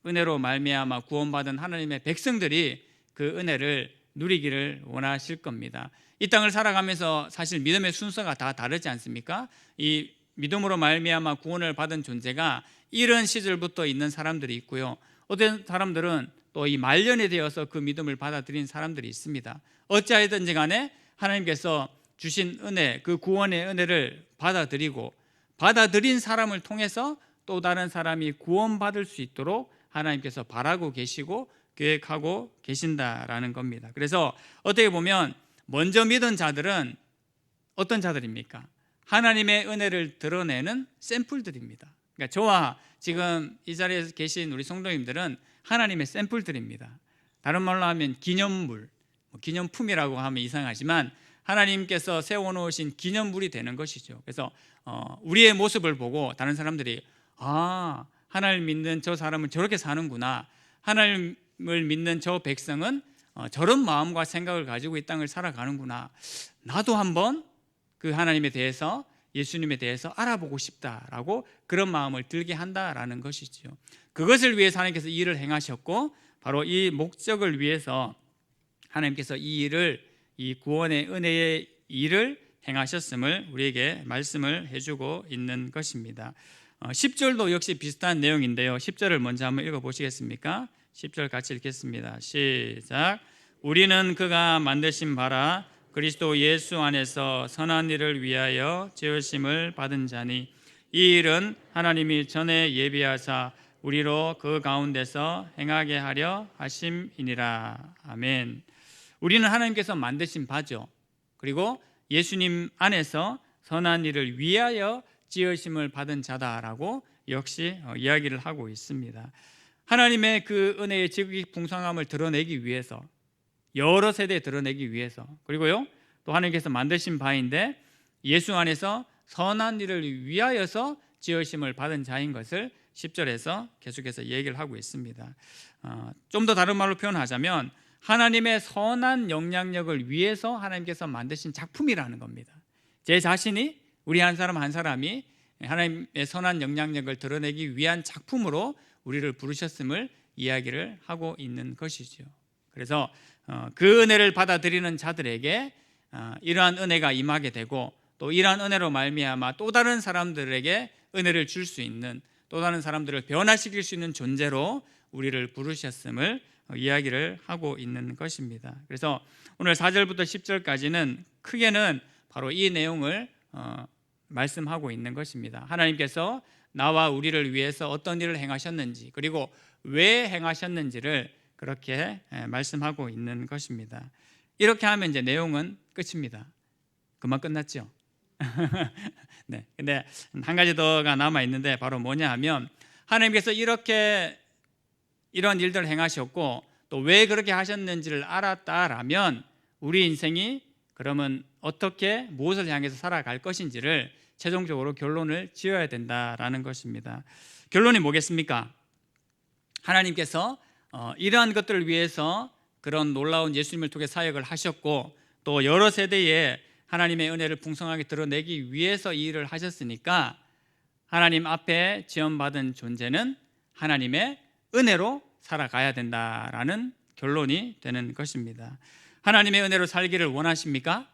은혜로 말미암아 구원받은 하나님의 백성들이 그 은혜를 누리기를 원하실 겁니다. 이 땅을 살아가면서 사실 믿음의 순서가 다 다르지 않습니까? 이 믿음으로 말미암아 구원을 받은 존재가 이런 시절부터 있는 사람들이 있고요. 어떤 사람들은 또 이 말년이 되어서 그 믿음을 받아들인 사람들이 있습니다. 어찌하든지 간에 하나님께서 주신 은혜, 그 구원의 은혜를 받아들인 사람을 통해서 또 다른 사람이 구원받을 수 있도록 하나님께서 바라고 계시고 계획하고 계신다라는 겁니다. 그래서 어떻게 보면 먼저 믿은 자들은 어떤 자들입니까? 하나님의 은혜를 드러내는 샘플들입니다. 그러니까 저와 지금 이 자리에 계신 우리 성도님들은 하나님의 샘플들입니다. 다른 말로 하면 기념물, 기념품이라고 하면 이상하지만 하나님께서 세워놓으신 기념물이 되는 것이죠. 그래서 우리의 모습을 보고 다른 사람들이 하나님 믿는 저 사람은 저렇게 사는구나, 하나님을 믿는 저 백성은 저런 마음과 생각을 가지고 이 땅을 살아가는구나, 나도 한번 그 하나님에 대해서, 예수님에 대해서 알아보고 싶다라고 그런 마음을 들게 한다라는 것이죠. 그것을 위해서 하나님께서 이 일을 행하셨고 바로 이 목적을 위해서 하나님께서 이 일을, 이 구원의 은혜의 일을 행하셨음을 우리에게 말씀을 해주고 있는 것입니다. 10절도 역시 비슷한 내용인데요. 10절을 먼저 한번 읽어보시겠습니까? 10절 같이 읽겠습니다. 시작. 우리는 그가 만드신 바라 그리스도 예수 안에서 선한 일을 위하여 지으심을 받은 자니 이 일은 하나님이 전에 예비하사 우리로 그 가운데서 행하게 하려 하심이니라. 아멘. 우리는 하나님께서 만드신 바죠. 그리고 예수님 안에서 선한 일을 위하여 지으심을 받은 자다라고 역시 이야기를 하고 있습니다. 하나님의 그 은혜의 지극히 풍성함을 드러내기 위해서, 여러 세대에 드러내기 위해서, 그리고요 또 하나님께서 만드신 바인데 예수 안에서 선한 일을 위하여서 지으심을 받은 자인 것을 10절에서 계속해서 얘기를 하고 있습니다. 좀 더 다른 말로 표현하자면 하나님의 선한 영향력을 위해서 하나님께서 만드신 작품이라는 겁니다. 제 자신이, 우리 한 사람 한 사람이 하나님의 선한 영향력을 드러내기 위한 작품으로 우리를 부르셨음을 이야기를 하고 있는 것이죠. 그래서 그 은혜를 받아들이는 자들에게 이러한 은혜가 임하게 되고, 또 이러한 은혜로 말미암아 또 다른 사람들에게 은혜를 줄 수 있는, 또 다른 사람들을 변화시킬 수 있는 존재로 우리를 부르셨음을 이야기를 하고 있는 것입니다. 그래서 오늘 4절부터 10절까지는 크게는 바로 이 내용을 말씀하고 있는 것입니다. 하나님께서 나와 우리를 위해서 어떤 일을 행하셨는지, 그리고 왜 행하셨는지를 그렇게 말씀하고 있는 것입니다. 이렇게 하면 이제 내용은 끝입니다. 그만 끝났죠. 네. 근데 한 가지 더가 남아 있는데 바로 뭐냐 하면, 하나님께서 이렇게 이런 일들을 행하셨고 또 왜 그렇게 하셨는지를 알았다라면 우리 인생이 그러면 어떻게, 무엇을 향해서 살아갈 것인지를 최종적으로 결론을 지어야 된다라는 것입니다. 결론이 뭐겠습니까? 하나님께서 이러한 것들을 위해서 그런 놀라운 예수님을 통해 사역을 하셨고, 또 여러 세대에 하나님의 은혜를 풍성하게 드러내기 위해서 이 일을 하셨으니까 하나님 앞에 지원받은 존재는 하나님의 은혜로 살아가야 된다라는 결론이 되는 것입니다. 하나님의 은혜로 살기를 원하십니까?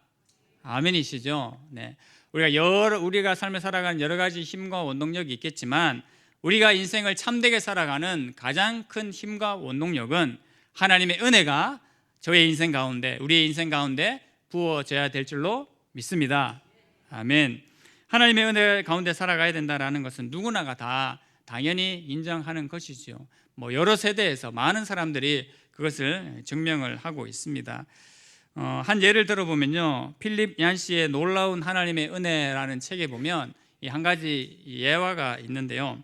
아멘이시죠? 네. 우리가 삶을 살아가는 여러 가지 힘과 원동력이 있겠지만, 우리가 인생을 참되게 살아가는 가장 큰 힘과 원동력은 하나님의 은혜가 저의 인생 가운데, 우리의 인생 가운데 부어져야 될 줄로 믿습니다. 아멘. 하나님의 은혜 가운데 살아가야 된다는 것은 누구나가 다 당연히 인정하는 것이죠. 여러 세대에서 많은 사람들이 그것을 증명을 하고 있습니다. 한 예를 들어보면요, 필립 얀시의 놀라운 하나님의 은혜라는 책에 보면 이 한 가지 예화가 있는데요.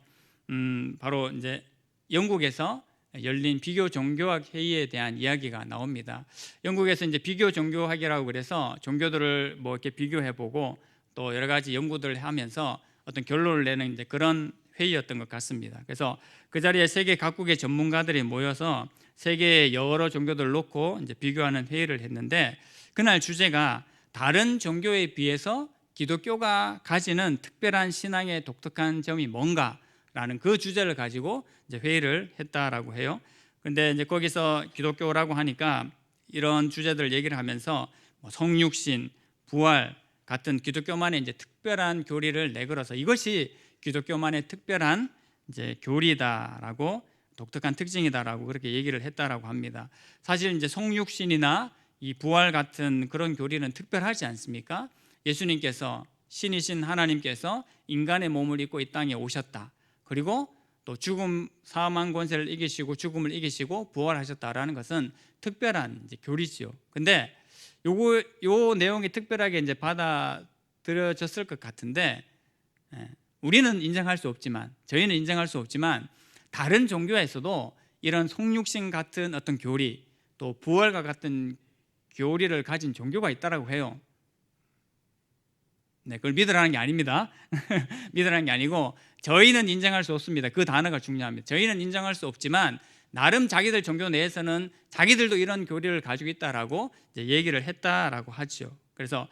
바로 이제 영국에서 열린 비교 종교학 회의에 대한 이야기가 나옵니다. 영국에서 이제 비교 종교학이라고 그래서 종교들을 이렇게 비교해보고 또 여러 가지 연구들을 하면서 어떤 결론을 내는 이제 그런 회의였던 것 같습니다. 그래서 그 자리에 세계 각국의 전문가들이 모여서 세계의 여러 종교들을 놓고 이제 비교하는 회의를 했는데, 그날 주제가 다른 종교에 비해서 기독교가 가지는 특별한 신앙의 독특한 점이 뭔가라는 그 주제를 가지고 이제 회의를 했다라고 해요. 그런데 이제 거기서 기독교라고 하니까 이런 주제들 얘기를 하면서 성육신, 부활 같은 기독교만의 이제 특별한 교리를 내걸어서 이것이 기독교만의 특별한 이제 교리다라고, 독특한 특징이다라고 그렇게 얘기를 했다라고 합니다. 사실 이제 성육신이나 이 부활 같은 그런 교리는 특별하지 않습니까? 예수님께서, 신이신 하나님께서 인간의 몸을 입고 이 땅에 오셨다. 그리고 또 죽음, 사망 권세를 이기시고 죽음을 이기시고 부활하셨다라는 것은 특별한 이제 교리지요. 근데 요 내용이 특별하게 이제 받아들여졌을 것 같은데, 우리는 인정할 수 없지만, 저희는 인정할 수 없지만 다른 종교에서도 이런 성육신 같은 어떤 교리, 또 부활과 같은 교리를 가진 종교가 있다라고 해요. 네, 그걸 믿으라는 게 아닙니다. 믿으라는 게 아니고 저희는 인정할 수 없습니다. 그 단어가 중요합니다. 저희는 인정할 수 없지만 나름 자기들 종교 내에서는 자기들도 이런 교리를 가지고 있다라고 이제 얘기를 했다라고 하죠. 그래서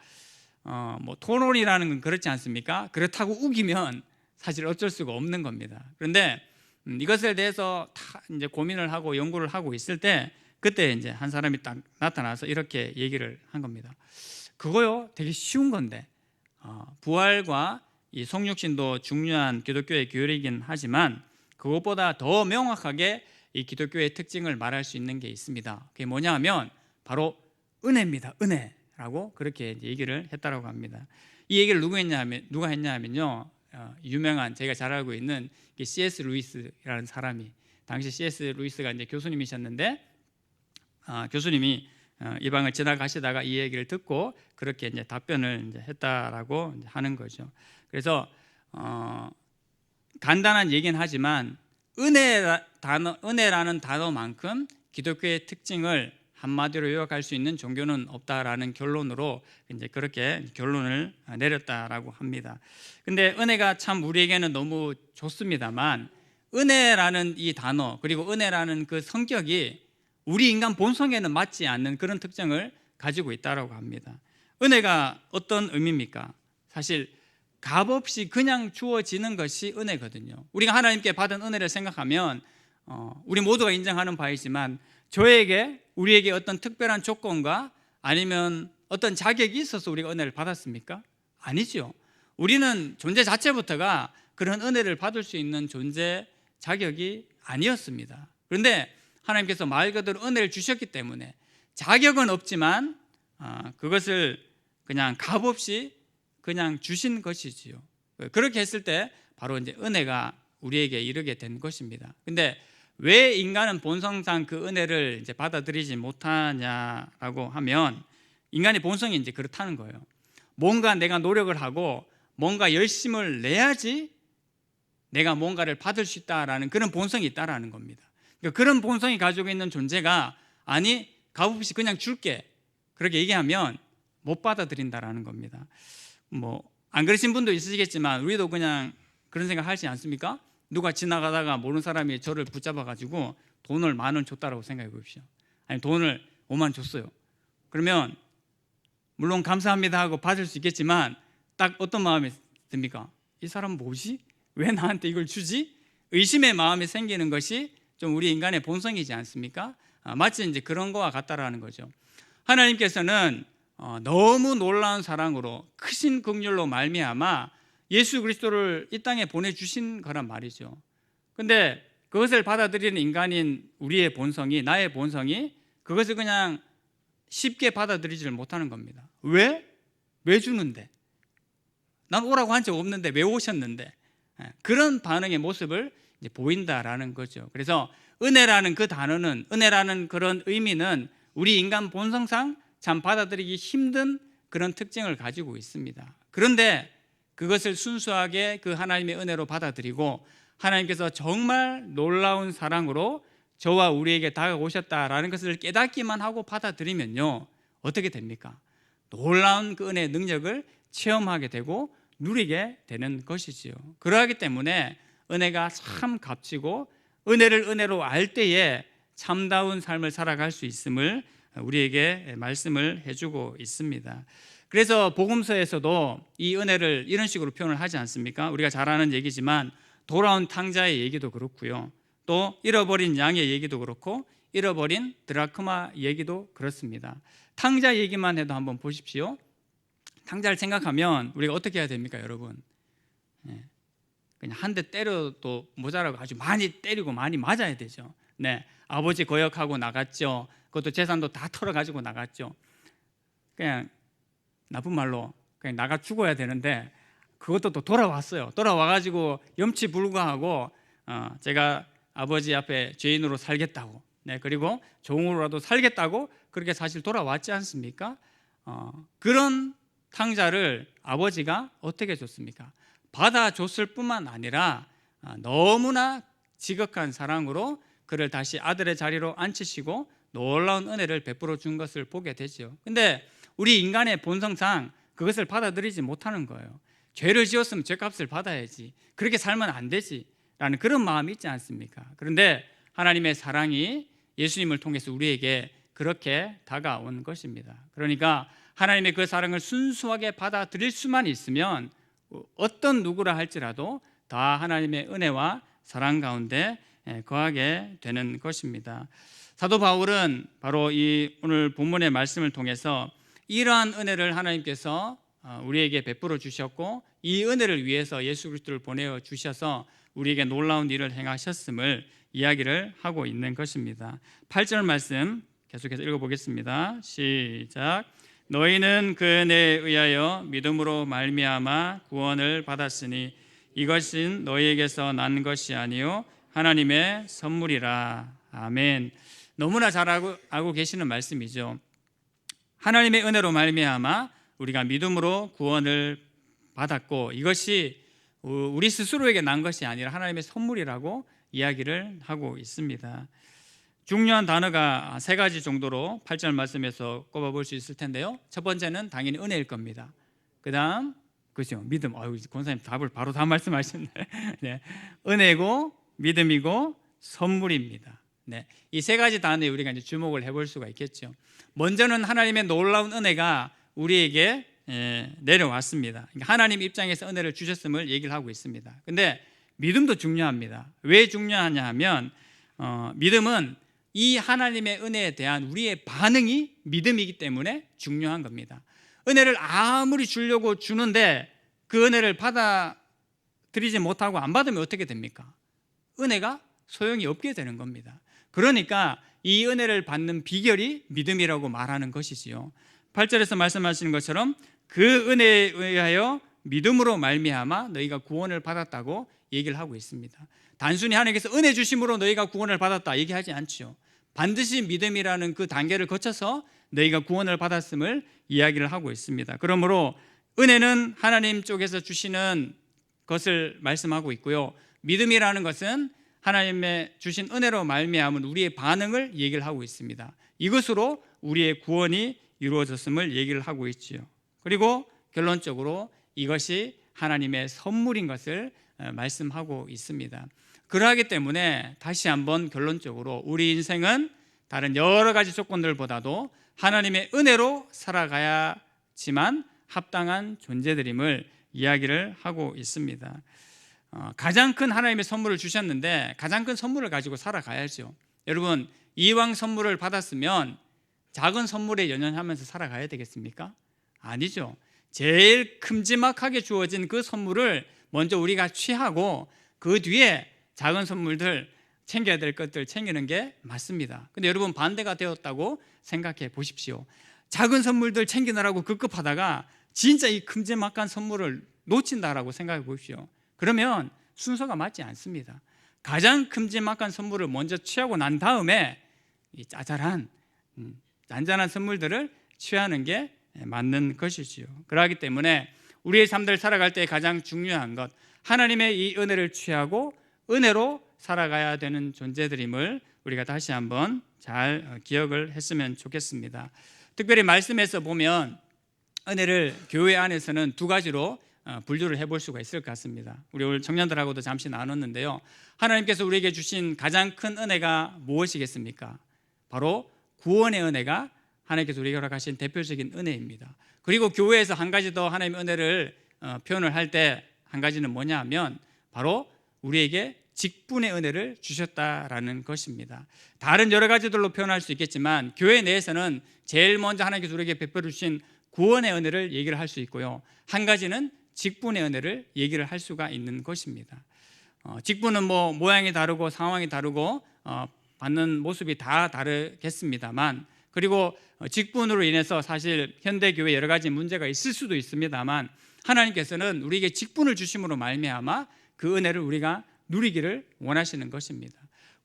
토론이라는 건 그렇지 않습니까? 그렇다고 우기면 사실 어쩔 수가 없는 겁니다. 그런데 이것에 대해서 다 이제 고민을 하고 연구를 하고 있을 때, 그때 이제 한 사람이 딱 나타나서 이렇게 얘기를 한 겁니다. 그거요, 되게 쉬운 건데, 부활과 이 성육신도 중요한 기독교의 교리이긴 하지만 그것보다 더 명확하게 이 기독교의 특징을 말할 수 있는 게 있습니다. 그게 뭐냐 하면 바로 은혜입니다. 은혜라고 그렇게 얘기를 했다라고 합니다. 이 얘기를 누가 했냐면요, 유명한, 제가 잘 알고 있는 C.S. 루이스라는 사람이, 당시 C.S. 루이스가 이제 교수님이셨는데, 교수님이 이방을 지나가시다가 이 얘기를 듣고 그렇게 이제 답변을 이제 했다라고 이제 하는 거죠. 그래서 간단한 얘기는 하지만 은혜라는 단어만큼 기독교의 특징을 한마디로 요약할 수 있는 종교는 없다라는 결론으로 이제 그렇게 결론을 내렸다라고 합니다. 근데 은혜가 참 우리에게는 너무 좋습니다만 은혜라는 이 단어 그리고 은혜라는 그 성격이 우리 인간 본성에는 맞지 않는 그런 특징을 가지고 있다라고 합니다. 은혜가 어떤 의미입니까? 사실 값없이 그냥 주어지는 것이 은혜거든요. 우리가 하나님께 받은 은혜를 생각하면 우리 모두가 인정하는 바이지만 우리에게 어떤 특별한 조건과 아니면 어떤 자격이 있어서 우리가 은혜를 받았습니까? 아니죠. 우리는 존재 자체부터가 그런 은혜를 받을 수 있는 존재 자격이 아니었습니다. 그런데 하나님께서 말 그대로 은혜를 주셨기 때문에 자격은 없지만 그것을 그냥 값없이 그냥 주신 것이지요. 그렇게 했을 때 바로 이제 은혜가 우리에게 이르게 된 것입니다. 근데 왜 인간은 본성상 그 은혜를 이제 받아들이지 못하냐라고 하면 인간의 본성이 이제 그렇다는 거예요. 뭔가 내가 노력을 하고 뭔가 열심을 내야지 내가 뭔가를 받을 수 있다라는 그런 본성이 있다라는 겁니다. 그러니까 그런 본성이 가지고 있는 존재가 아니 값없이 그냥 줄게 그렇게 얘기하면 못 받아들인다라는 겁니다. 안 그러신 분도 있으시겠지만 우리도 그냥 그런 생각 하지 않습니까? 누가 지나가다가 모르는 사람이 저를 붙잡아가지고 돈을 10,000원 줬다라고 생각해 보십시오. 아니 돈을 50,000원 줬어요. 그러면 물론 감사합니다 하고 받을 수 있겠지만 딱 어떤 마음이 듭니까? 이 사람 뭐지? 왜 나한테 이걸 주지? 의심의 마음이 생기는 것이 좀 우리 인간의 본성이지 않습니까? 마치 이제 그런 거와 같다라는 거죠. 하나님께서는 너무 놀라운 사랑으로 크신 긍휼로 말미암아 예수 그리스도를 이 땅에 보내주신 거란 말이죠. 근데 그것을 받아들이는 인간인 우리의 본성이 나의 본성이 그것을 그냥 쉽게 받아들이지를 못하는 겁니다. 왜? 왜 주는데? 난 오라고 한 적 없는데 왜 오셨는데? 그런 반응의 모습을 이제 보인다라는 거죠. 그래서 은혜라는 그 단어는 은혜라는 그런 의미는 우리 인간 본성상 참 받아들이기 힘든 그런 특징을 가지고 있습니다. 그런데 그것을 순수하게 그 하나님의 은혜로 받아들이고 하나님께서 정말 놀라운 사랑으로 저와 우리에게 다가오셨다라는 것을 깨닫기만 하고 받아들이면요 어떻게 됩니까? 놀라운 그 은혜의 능력을 체험하게 되고 누리게 되는 것이지요. 그러하기 때문에 은혜가 참 값지고 은혜를 은혜로 알 때에 참다운 삶을 살아갈 수 있음을 우리에게 말씀을 해주고 있습니다. 그래서 복음서에서도 이 은혜를 이런 식으로 표현을 하지 않습니까? 우리가 잘 아는 얘기지만 돌아온 탕자의 얘기도 그렇고요. 또 잃어버린 양의 얘기도 그렇고 잃어버린 드라크마 얘기도 그렇습니다. 탕자 얘기만 해도 한번 보십시오. 탕자를 생각하면 우리가 어떻게 해야 됩니까, 여러분? 그냥 한 대 때려도 모자라고 아주 많이 때리고 많이 맞아야 되죠. 네, 아버지 거역하고 나갔죠. 그것도 재산도 다 털어가지고 나갔죠. 그냥 나쁜 말로 그냥 나가 죽어야 되는데 그것도 또 돌아왔어요. 돌아와가지고 염치불구하고 제가 아버지 앞에 죄인으로 살겠다고, 네, 그리고 종으로라도 살겠다고 그렇게 사실 돌아왔지 않습니까? 그런 탕자를 아버지가 어떻게 줬습니까? 받아줬을 뿐만 아니라 너무나 지극한 사랑으로 그를 다시 아들의 자리로 앉히시고 놀라운 은혜를 베풀어 준 것을 보게 되죠. 근데 우리 인간의 본성상 그것을 받아들이지 못하는 거예요. 죄를 지었으면 죄값을 받아야지, 그렇게 살면 안 되지 라는 그런 마음이 있지 않습니까? 그런데 하나님의 사랑이 예수님을 통해서 우리에게 그렇게 다가온 것입니다. 그러니까 하나님의 그 사랑을 순수하게 받아들일 수만 있으면 어떤 누구라 할지라도 다 하나님의 은혜와 사랑 가운데 거하게 되는 것입니다. 사도 바울은 바로 이 오늘 본문의 말씀을 통해서 이러한 은혜를 하나님께서 우리에게 베풀어 주셨고 이 은혜를 위해서 예수 그리스도를 보내어 주셔서 우리에게 놀라운 일을 행하셨음을 이야기를 하고 있는 것입니다. 8절 말씀 계속해서 읽어보겠습니다. 시작. 너희는 그 은혜에 의하여 믿음으로 말미암아 구원을 받았으니 이것은 너희에게서 난 것이 아니요 하나님의 선물이라. 아멘. 너무나 잘 알고 계시는 말씀이죠. 하나님의 은혜로 말미암아 우리가 믿음으로 구원을 받았고, 이것이 우리 스스로에게 난 것이 아니라 하나님의 선물이라고 이야기를 하고 있습니다. 중요한 단어가 세 가지 정도로 8절 말씀에서 꼽아볼 수 있을 텐데요. 첫 번째는 당연히 은혜일 겁니다. 그 다음, 그죠, 믿음. 권사님 답을 바로 다 말씀하셨네. 네. 은혜고 믿음이고 선물입니다. 네. 이 세 가지 단어에 우리가 이제 주목을 해볼 수가 있겠죠. 먼저는 하나님의 놀라운 은혜가 우리에게 내려왔습니다. 그러니까 하나님 입장에서 은혜를 주셨음을 얘기를 하고 있습니다. 근데 믿음도 중요합니다. 왜 중요하냐 하면 믿음은 이 하나님의 은혜에 대한 우리의 반응이 믿음이기 때문에 중요한 겁니다. 은혜를 아무리 주려고 주는데 그 은혜를 받아들이지 못하고 안 받으면 어떻게 됩니까? 은혜가 소용이 없게 되는 겁니다. 그러니까 이 은혜를 받는 비결이 믿음이라고 말하는 것이지요. 8절에서 말씀하시는 것처럼 그 은혜에 의하여 믿음으로 말미암아 너희가 구원을 받았다고 얘기를 하고 있습니다. 단순히 하나님께서 은혜 주심으로 너희가 구원을 받았다 얘기하지 않죠. 반드시 믿음이라는 그 단계를 거쳐서 너희가 구원을 받았음을 이야기를 하고 있습니다. 그러므로 은혜는 하나님 쪽에서 주시는 것을 말씀하고 있고요, 믿음이라는 것은 하나님의 주신 은혜로 말미암은 우리의 반응을 얘기를 하고 있습니다. 이것으로 우리의 구원이 이루어졌음을 얘기를 하고 있지요. 그리고 결론적으로 이것이 하나님의 선물인 것을 말씀하고 있습니다. 그러하기 때문에 다시 한번 결론적으로 우리 인생은 다른 여러 가지 조건들보다도 하나님의 은혜로 살아가야지만 합당한 존재들임을 이야기를 하고 있습니다. 가장 큰 하나님의 선물을 주셨는데 가장 큰 선물을 가지고 살아가야죠. 여러분, 이왕 선물을 받았으면 작은 선물에 연연하면서 살아가야 되겠습니까? 아니죠. 제일 큼지막하게 주어진 그 선물을 먼저 우리가 취하고 그 뒤에 작은 선물들, 챙겨야 될 것들 챙기는 게 맞습니다. 근데 여러분, 반대가 되었다고 생각해 보십시오. 작은 선물들 챙기느라고 급급하다가 진짜 이 큼지막한 선물을 놓친다라고 생각해 보십시오. 그러면 순서가 맞지 않습니다. 가장 큼지막한 선물을 먼저 취하고 난 다음에 이 짜잘한 잔잔한 선물들을 취하는 게 맞는 것이지요. 그렇기 때문에 우리의 삶들을 살아갈 때 가장 중요한 것, 하나님의 이 은혜를 취하고 은혜로 살아가야 되는 존재들임을 우리가 다시 한번 잘 기억을 했으면 좋겠습니다. 특별히 말씀에서 보면 은혜를 교회 안에서는 두 가지로 분류를 해볼 수가 있을 것 같습니다. 우리 오늘 청년들하고도 잠시 나눴는데요, 하나님께서 우리에게 주신 가장 큰 은혜가 무엇이겠습니까? 바로 구원의 은혜가 하나님께서 우리에게 허락하신 대표적인 은혜입니다. 그리고 교회에서 한 가지 더 하나님의 은혜를 표현을 할 때 한 가지는 뭐냐 하면 바로 우리에게 직분의 은혜를 주셨다라는 것입니다. 다른 여러 가지들로 표현할 수 있겠지만 교회 내에서는 제일 먼저 하나님께서 우리에게 베풀어 주신 구원의 은혜를 얘기를 할 수 있고요, 한 가지는 직분의 은혜를 얘기를 할 수가 있는 것입니다. 직분은 뭐 모양이 다르고 상황이 다르고 받는 모습이 다 다르겠습니다만, 그리고 직분으로 인해서 사실 현대교회 여러 가지 문제가 있을 수도 있습니다만, 하나님께서는 우리에게 직분을 주심으로 말미암아 그 은혜를 우리가 누리기를 원하시는 것입니다.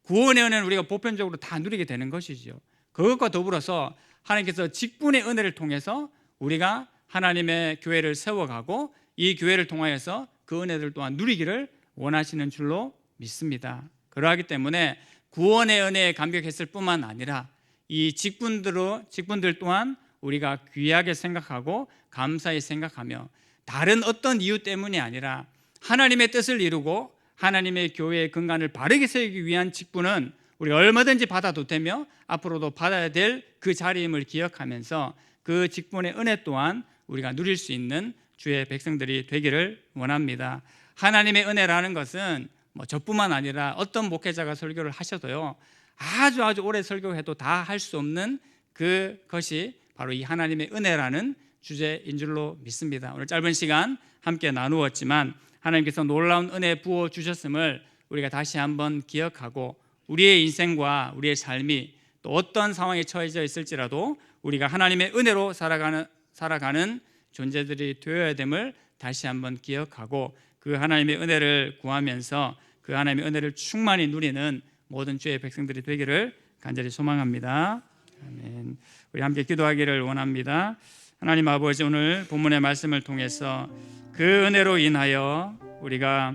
구원의 은혜는 우리가 보편적으로 다 누리게 되는 것이죠. 그것과 더불어서 하나님께서 직분의 은혜를 통해서 우리가 하나님의 교회를 세워가고 이 교회를 통하여서 그 은혜를 또한 누리기를 원하시는 줄로 믿습니다. 그러하기 때문에 구원의 은혜에 감격했을 뿐만 아니라 이 직분들 또한 우리가 귀하게 생각하고 감사히 생각하며 다른 어떤 이유 때문이 아니라 하나님의 뜻을 이루고 하나님의 교회의 근간을 바르게 세우기 위한 직분은 우리가 얼마든지 받아도 되며 앞으로도 받아야 될 그 자리임을 기억하면서 그 직분의 은혜 또한 우리가 누릴 수 있는 주의 백성들이 되기를 원합니다. 하나님의 은혜라는 것은 저뿐만 아니라 어떤 목회자가 설교를 하셔도요, 아주 오래 설교해도 다 할 수 없는 그것이 바로 이 하나님의 은혜라는 주제인 줄로 믿습니다. 오늘 짧은 시간 함께 나누었지만 하나님께서 놀라운 은혜 부어 주셨음을 우리가 다시 한번 기억하고 우리의 인생과 우리의 삶이 또 어떤 상황에 처해져 있을지라도 우리가 하나님의 은혜로 살아가는 존재들이 되어야 됨을 다시 한번 기억하고 그 하나님의 은혜를 구하면서 그 하나님의 은혜를 충만히 누리는 모든 주의 백성들이 되기를 간절히 소망합니다. 아멘. 우리 함께 기도하기를 원합니다. 하나님 아버지, 오늘 본문의 말씀을 통해서 그 은혜로 인하여 우리가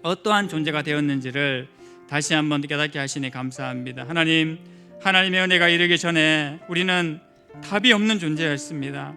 어떠한 존재가 되었는지를 다시 한번 깨닫게 하시니 감사합니다. 하나님, 하나님의 은혜가 이르기 전에 우리는 답이 없는 존재였습니다.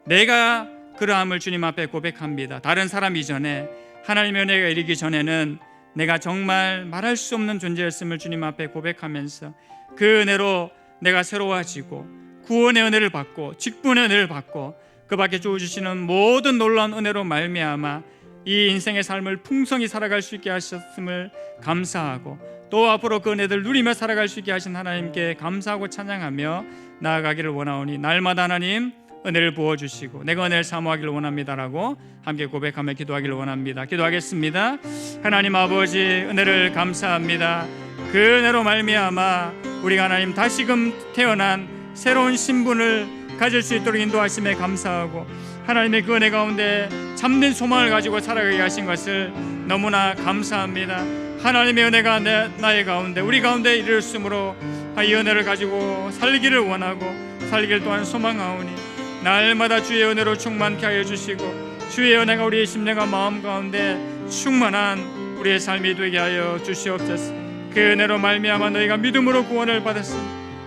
내가 그러함을 주님 앞에 고백합니다. 다른 사람 이전에, 하나님의 은혜가 이르기 전에는 내가 정말 말할 수 없는 존재였음을 주님 앞에 고백하면서 그 은혜로 내가 새로워지고 구원의 은혜를 받고 직분의 은혜를 받고 그 밖에 주시는 모든 놀라운 은혜로 말미암아 이 인생의 삶을 풍성히 살아갈 수 있게 하셨음을 감사하고 또 앞으로 그 은혜들 누리며 살아갈 수 있게 하신 하나님께 감사하고 찬양하며 나아가기를 원하오니 날마다 하나님 은혜를 부어주시고 내가 은혜를 사모하기를 원합니다라고 함께 고백하며 기도하기를 원합니다. 기도하겠습니다. 하나님 아버지, 은혜를 감사합니다. 그 은혜로 말미암아 우리가 하나님 다시금 태어난 새로운 신분을 가질 수 있도록 인도하심에 감사하고 하나님의 그 은혜 가운데 참된 소망을 가지고 살아가게 하신 것을 너무나 감사합니다. 하나님의 은혜가 나의 가운데 우리 가운데 이르렀으므로 이 은혜를 가지고 살기를 원하고 살기를 또한 소망하오니 날마다 주의 은혜로 충만케 하여 주시고 주의 은혜가 우리의 심령과 마음 가운데 충만한 우리의 삶이 되게 하여 주시옵소서. 그 은혜로 말미암아 너희가 믿음으로 구원을 받았으니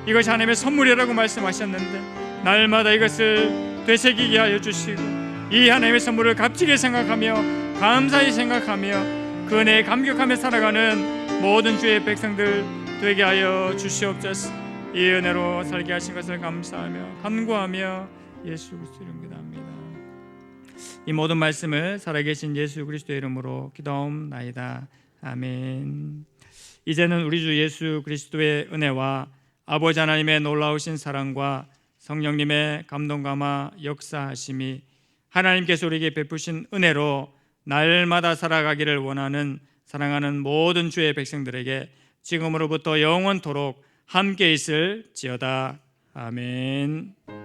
이것이 하나님의 선물이라고 말씀하셨는데 날마다 이것을 되새기게 하여 주시고 이 하나님의 선물을 값지게 생각하며 감사히 생각하며 그 은혜에 감격하며 살아가는 모든 주의 백성들 되게 하여 주시옵소서. 이 은혜로 살게 하신 것을 감사하며 간구하며 예수 그리스도 이름으로 기도합니다. 이 모든 말씀을 살아계신 예수 그리스도의 이름으로 기도하옵나이다. 아멘. 이제는 우리 주 예수 그리스도의 은혜와 아버지 하나님의 놀라우신 사랑과 성령님의 감동감화 역사하심이 하나님께서 우리에게 베푸신 은혜로 날마다 살아가기를 원하는 사랑하는 모든 주의 백성들에게 지금으로부터 영원토록 함께 있을지어다. 아멘.